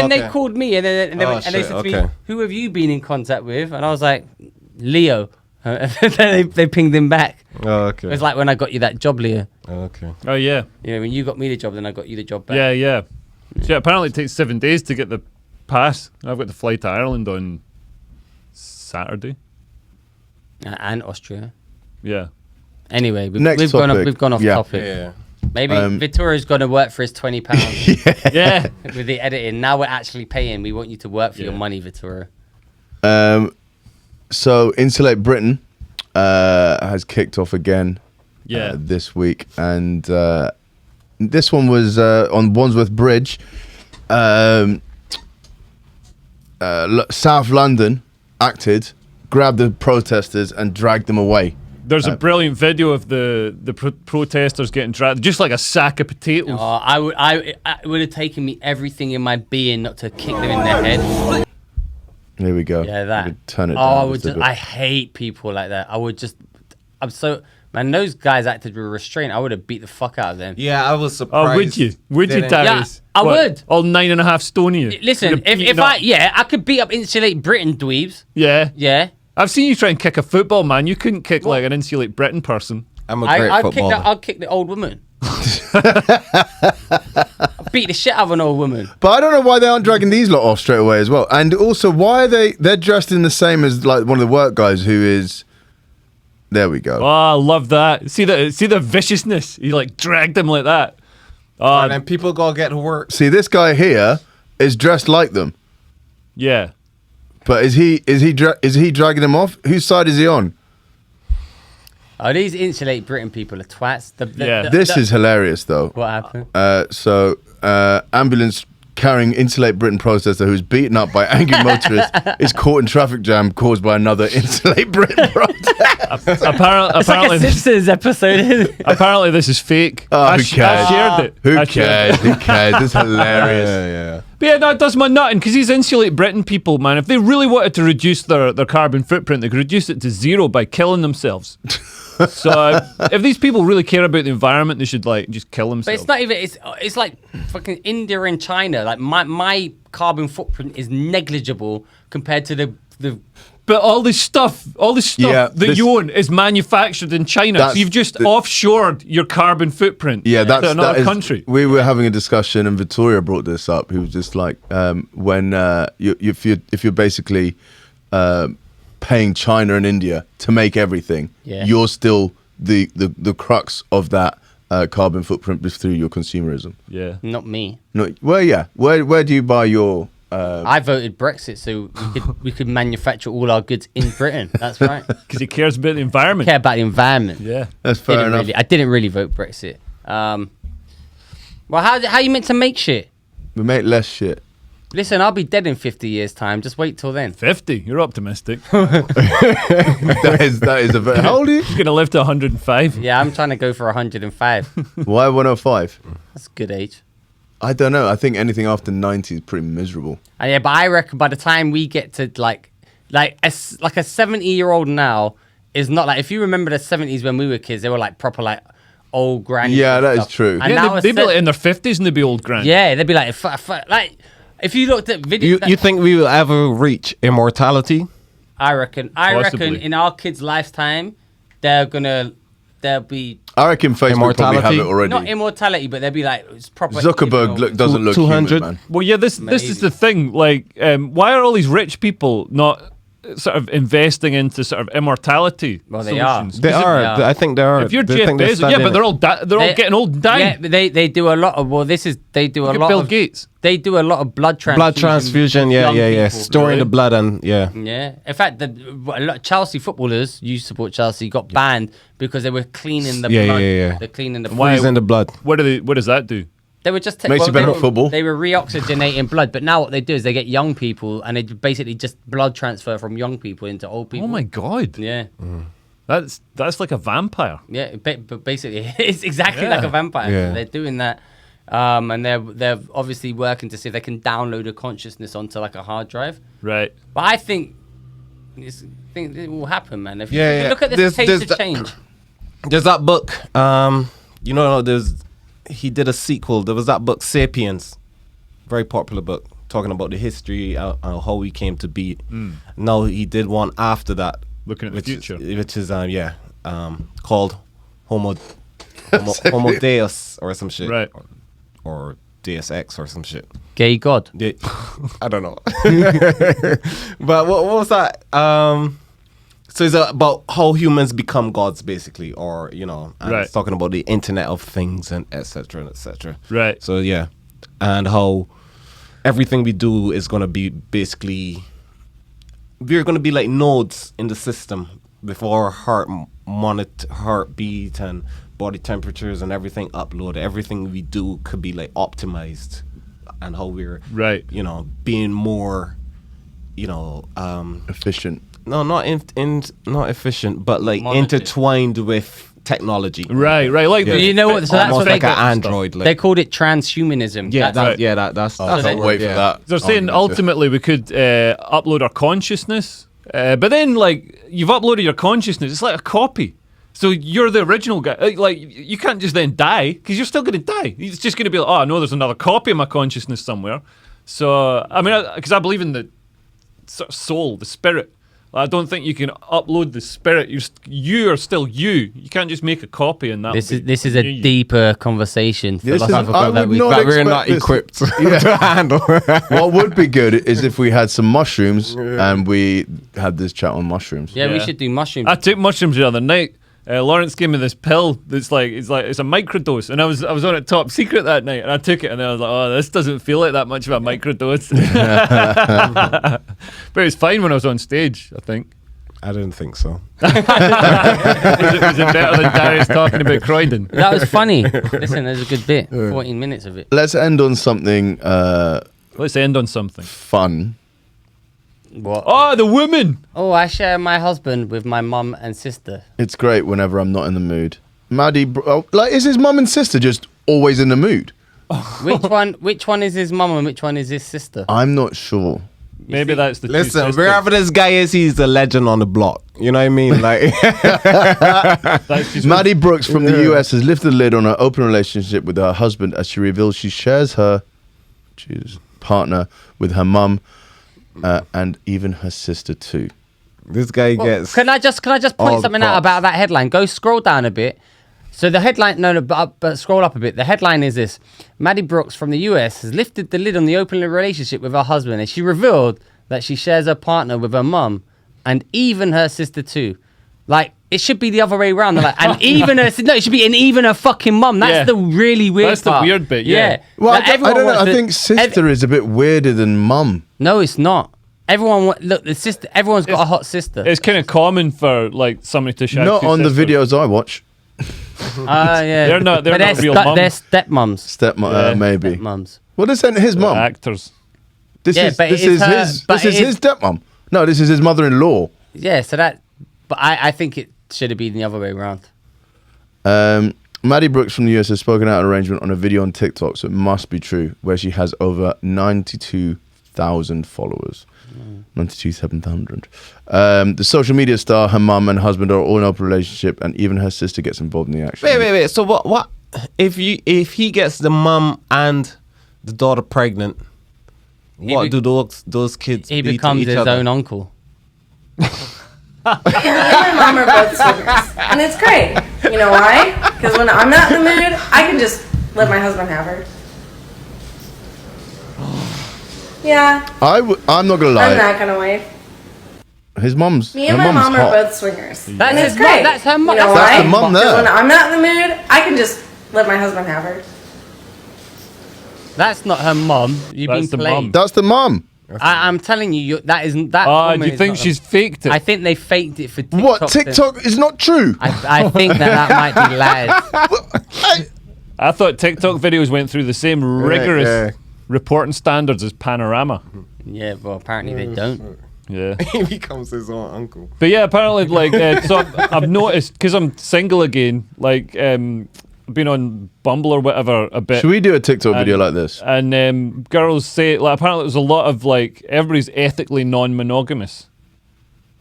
they okay. called me, and then they Oh, went, and they shit, said to me, okay. "Who have you been in contact with?" And I was like, "Leo." And then they pinged him back. Oh, okay. It's like when I got you that job, Leo. Okay. Oh, yeah. You know, when you got me the job, then I got you the job back. Yeah. So apparently it takes 7 days to get the pass. I've got to fly to Ireland on Saturday. And Austria. Yeah. Anyway, Next we've topic. gone off Yeah. topic. Yeah. Maybe Um, Vittoria's going to work for his £20 Yeah. with the editing. Now we're actually paying. We want you to work for your Yeah. money, Vittorio. So Insulate Britain has kicked off again Yeah. this week, and this one was on Wandsworth Bridge, South London acted, grabbed the protesters and dragged them away. There's a brilliant video of the protesters getting dragged, just like a sack of potatoes. It would have taken me everything in my being not to kick them in the head. Here we go. Yeah, I that. could turn it Oh, down I just would a just. bit. I hate people like that. Man, those guys acted with restraint. I would have beat the fuck out of them. Yeah, I was surprised. Oh, would you? Would you, Didn't- Darius? Yeah, I would. All 9.5 stone of you. Listen, You'd have if beaten I up- I could beat up Insulate Britain dweebs. Yeah. Yeah. I've seen you try and kick a football, man. You couldn't kick like an Insulate Britain person. I'm a great footballer. I'd kick the old woman. I'd beat the shit out of an old woman. But I don't know why they aren't dragging these lot off straight away as well. And also, why are they're dressed in the same as like one of the work guys who is. There we go. Oh, I love that. See the viciousness. He like dragged him like that. Oh, And then people go get to work. See, this guy here is dressed like them. yeah. But is he dragging them off? Whose side is he on? Oh, these Insulate Britain people are twats. Yeah. This is hilarious, though. What happened? So, ambulance carrying Insulate Britain protester who's beaten up by angry motorists is caught in traffic jam caused by another Insulate Britain protester. It's like a Apparently, Simpsons episode, isn't it? apparently this is fake. Oh, I who cares? I shared it. Who I shared cares? it. Who cares? This is hilarious. Yeah. But yeah, no, it does my nutting because these Insulate Britain people, man, if they really wanted to reduce their carbon footprint, they could reduce it to 0 by killing themselves. So if these people really care about the environment, they should like just kill But themselves. it's not even. It's like fucking India and China. Like my carbon footprint is negligible compared to the But all this stuff Yeah, that you own is manufactured in China. So you've just offshored your carbon footprint to another country. We were having a discussion, and Vittoria brought this up. He was just like, when if you're basically paying China and India to make everything, you're still the crux of that carbon footprint through your consumerism. Yeah, Not me. No, well, yeah. Where do you buy your? I voted Brexit so we could manufacture all our goods in Britain. That's right. because he cares about the environment. Care about the environment. Yeah, That's fair enough. I didn't really vote Brexit. Well, how you meant to make shit? We make less shit. Listen, I'll be dead in 50 years' time. Just wait till then. 50. You're optimistic. that is a very. How old are you? You're gonna live to 105. Yeah, I'm trying to go for 105. Why 105? That's a good age. I don't know. I think anything after 90 is pretty miserable. Yeah, but I reckon by the time we get to like a 70-year-old now is not like, if you remember the 70s when we were kids, they were like proper like old grannies. Yeah, and that is stuff. true. And Yeah, now they'd be like in their 50s and they'd be old grand. yeah, they'd be like like if you looked at videos. You think we will ever reach immortality? I reckon Possibly. in our kids' lifetime, they'll be I reckon Facebook probably have it already. not immortality, but they'll be like it's proper. Zuckerberg doesn't look 200? human, man. Well, yeah, this is the thing. Like, why are all these rich people not sort of investing into sort of immortality Well, they are. solutions? They are. Yeah. I think they are. If you're They Jeff think they're Bezos, yeah, standing but they're it. all getting old and dying. Yeah, but they do a lot of. Well, they do a Look at lot Bill of. Gates. They do a lot of blood transfusion. Blood transfusion. Yeah, young yeah, yeah. people. Storing the blood and yeah. Yeah. In fact, a lot of Chelsea footballers, you support Chelsea, got banned because they were cleaning the Yeah, blood. yeah, yeah. They're cleaning the Why- blood. Freezing the blood. What does that do? They were just Makes you better at football. They were reoxygenating blood, but now what they do is they get young people and they basically just blood transfer from young people into old people. Oh my god, Yeah, that's like a vampire. yeah, but basically it's exactly Yeah. like a vampire. Yeah. They're doing that, and they're obviously working to see if they can download a consciousness onto like a hard drive. Right. But I think it will happen, man. If you Yeah. look at this There's taste of that- change. There's that book. He did a sequel. There was that book, Sapiens, very popular book, talking about the history, how we came to be. Now he did one after that, Looking at the future. which is called Homo Deus or some shit, Right. or Deus Ex or some shit. Gay God. Yeah, I don't know. But what was that? So it's about how humans become gods, basically, or and Right. it's talking about the Internet of Things and etc. and etc. Right. So yeah, and how everything we do is gonna be basically we're gonna be like nodes in the system before heartbeat and body temperatures and everything uploaded. Everything we do could be like optimized, and how we're Right. being more Efficient. no, not not efficient, but like Monitored. intertwined with technology. Right. Like Yeah. You know what? So that's Almost what like they an call, android. they Like, called it transhumanism. yeah, That's- that's. I that's can't the wait word, for yeah. that. They're saying argument. ultimately we could upload our consciousness, but then like you've uploaded your consciousness, it's like a copy. So you're the original guy. Like you can't just then die because you're still going to die. It's just going to be like, oh no, there's another copy of my consciousness somewhere. So I mean, because I believe in the sort of soul, the spirit. I don't think you can upload the spirit. You are still you. You can't just make a copy and that. This is a you. deeper conversation. This is- philosophical I that would we've not got. But we're expect not this. equipped Yeah. to handle. What would be good is if we had some mushrooms and we had this chat on mushrooms. Yeah, we Yeah. should do mushrooms. I took mushrooms the other night. Lawrence gave me this pill that's like it's a microdose, and I was on it top secret that night, and I took it, and then I was like, oh, this doesn't feel like that much of a microdose. But it was fine when I was on stage, I think. I didn't think so. Was it better than Darius talking about Croydon? That was funny. Listen, there's a good bit. 14 minutes of it. Let's end on something Let's end on something. fun. What? Oh, the woman! Oh, I share my husband with my mum and sister. It's great whenever I'm not in the mood. Maddie, is his mum and sister just always in the mood? Which one is his mum and which one is his sister? I'm not sure. Maybe that's the two Listen, sisters. wherever this guy is, he's a legend on the block. You know what I mean? Like, That's just Maddie Brooks from the US has lifted the lid on her open relationship with her husband as she reveals she shares her partner with her mum and even her sister too. This guy gets. Can I just all point the something out props. about that headline? Go scroll down a bit. So the headline, but scroll up a bit. The headline is this: Maddie Brooks from the US has lifted the lid on the open relationship with her husband, and she revealed that she shares her partner with her mum and even her sister too. Like, it should be the other way around. They're like, and even her, no, it should be, and even her fucking mum. That's Yeah. the really weird That's part. the weird bit, yeah. Well, Like, I don't everyone know. wants I to- think sister is a bit weirder than mum. No, it's not. Look, the sister. Everyone's got a hot sister. It's kind of common for like somebody to shout. Not two on the sisters. videos I watch. Yeah. They're not But real mums. They're stepmoms. Stepmom, maybe. Stepmoms. Well, this isn't his mum. Actors. This Yeah, is but this it is is her- his. but This it is is- his stepmom. No, this is his mother-in-law. Yeah. So that. But I think it should have been the other way around. Maddie Brooks from the US has spoken out an arrangement on a video on TikTok, so it must be true, where she has over 92,000 followers. 92,700. The social media star, her mum and husband are all in an open relationship, and even her sister gets involved in the action. Wait. So what? If he gets the mum and the daughter pregnant, what do those kids? He be to becomes each his other? own uncle. Me and my mom are both swingers, and it's great. You know why? Because when I'm not in the mood, I can just let my husband have her. Yeah, I'm not gonna I'm lie. that kind of wife. His mum's. Me and her my mum's mom hot. are both swingers, That's and his it's mum. great. That's her mum. You know That's why? the mum there. Because when I'm not in the mood, I can just let my husband have her. That's not her mum. You've That's been the played. mum. That's the mum. I'm telling you, that isn't that. Oh, woman do you is think not she's faked it? I think they faked it for TikTok. What? TikTok is not true. I think that might be lies. I thought TikTok videos went through the same rigorous yeah. reporting standards as Panorama. Yeah, well, apparently they don't. Yeah. He becomes his own uncle. But yeah, apparently, like, so I've noticed, because I'm single again, like, I've been on Bumble or whatever a bit. Should we do a TikTok video like this? And girls say, like, apparently there's a lot of, like, everybody's ethically non-monogamous.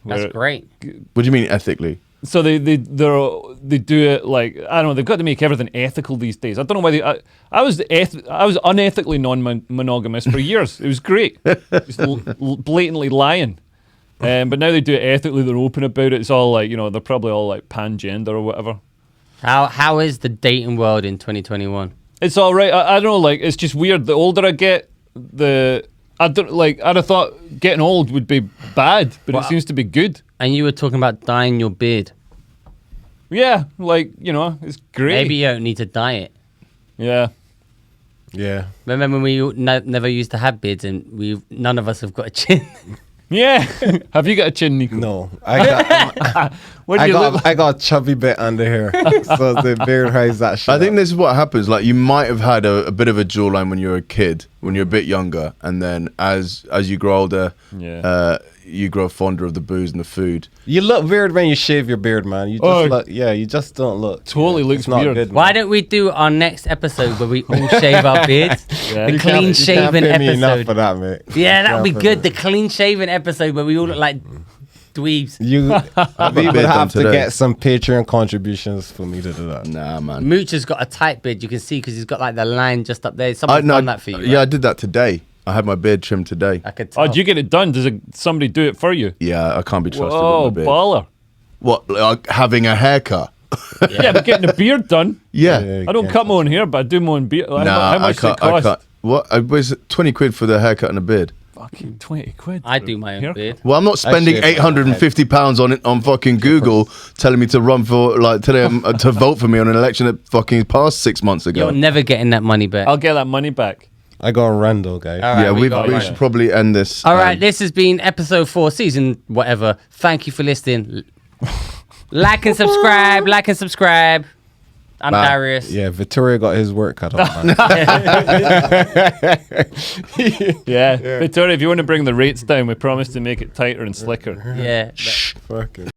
That's Where- great. What do you mean ethically? So they do it like, I don't know, they've got to make everything ethical these days. I don't know why I was unethically non-monogamous for years. It was great. Just blatantly lying. But now they do it ethically. They're open about it. It's all like, you know, they're probably all like pan-gender or whatever. How is the dating world in 2021? It's all right. I don't know, like, it's just weird. The older I get, I'd have thought getting old would be bad, but it seems to be good. And you were talking about dyeing your beard. Yeah, like, you know, it's great. Maybe you don't need to dye it. Yeah. Yeah. Remember when we never used to have beards and none of us have got a chin? Yeah. Have you got a chin, Nico? No, I got a chubby bit under here, so the beard hides that shit. I think up. this is what happens. Like, you might have had a bit of a jawline when you were a kid, when you're a bit younger, and then as you grow older, you grow fonder of the booze and the food. You look weird when you shave your beard, man. You just you just don't look. Totally looks it's not weird. Good, man. Why don't we do our next episode where we all shave our beards? Yeah. The You can't- clean you can't shaven pay me enough episode. for that, mate. Yeah, that would be You can't good. pay The clean shaven episode where we all look like dweebs. me. You, we would beard have done to today. get some Patreon contributions for me to do that. Nah, man. Mooch has got a tight beard, you can see, because he's got like the line just up there. Someone's done that for you. Yeah, I right? did that today. I had my beard trimmed today. I could tell. Oh, did you get it done? Does somebody do it for you? Yeah, I can't be trusted Oh, with my beard. baller. What, like having a haircut? Yeah, but getting a beard done. Yeah. I don't cut my own hair, but I do my own beard. Nah, How I much does can't. it cost? What? It was 20 quid for the haircut and the beard. Fucking 20 quid. I for do my own hair. beard. Well, I'm not spending shave my £850 on it on fucking Google telling me to run for to vote for me on an election that fucking passed 6 months ago. You're never getting that money back. I'll get that money back. I got a rando, guys. All right, Yeah, we got we one. should probably end this. All right, this has been episode 4, season whatever. Thank you for listening. Like and subscribe. Like and subscribe. I'm Bye. Darius. Yeah, Vittoria got his work cut off, man. Yeah. Victoria, if you want to bring the rates down, we promise to make it tighter and slicker. Yeah. Fucking.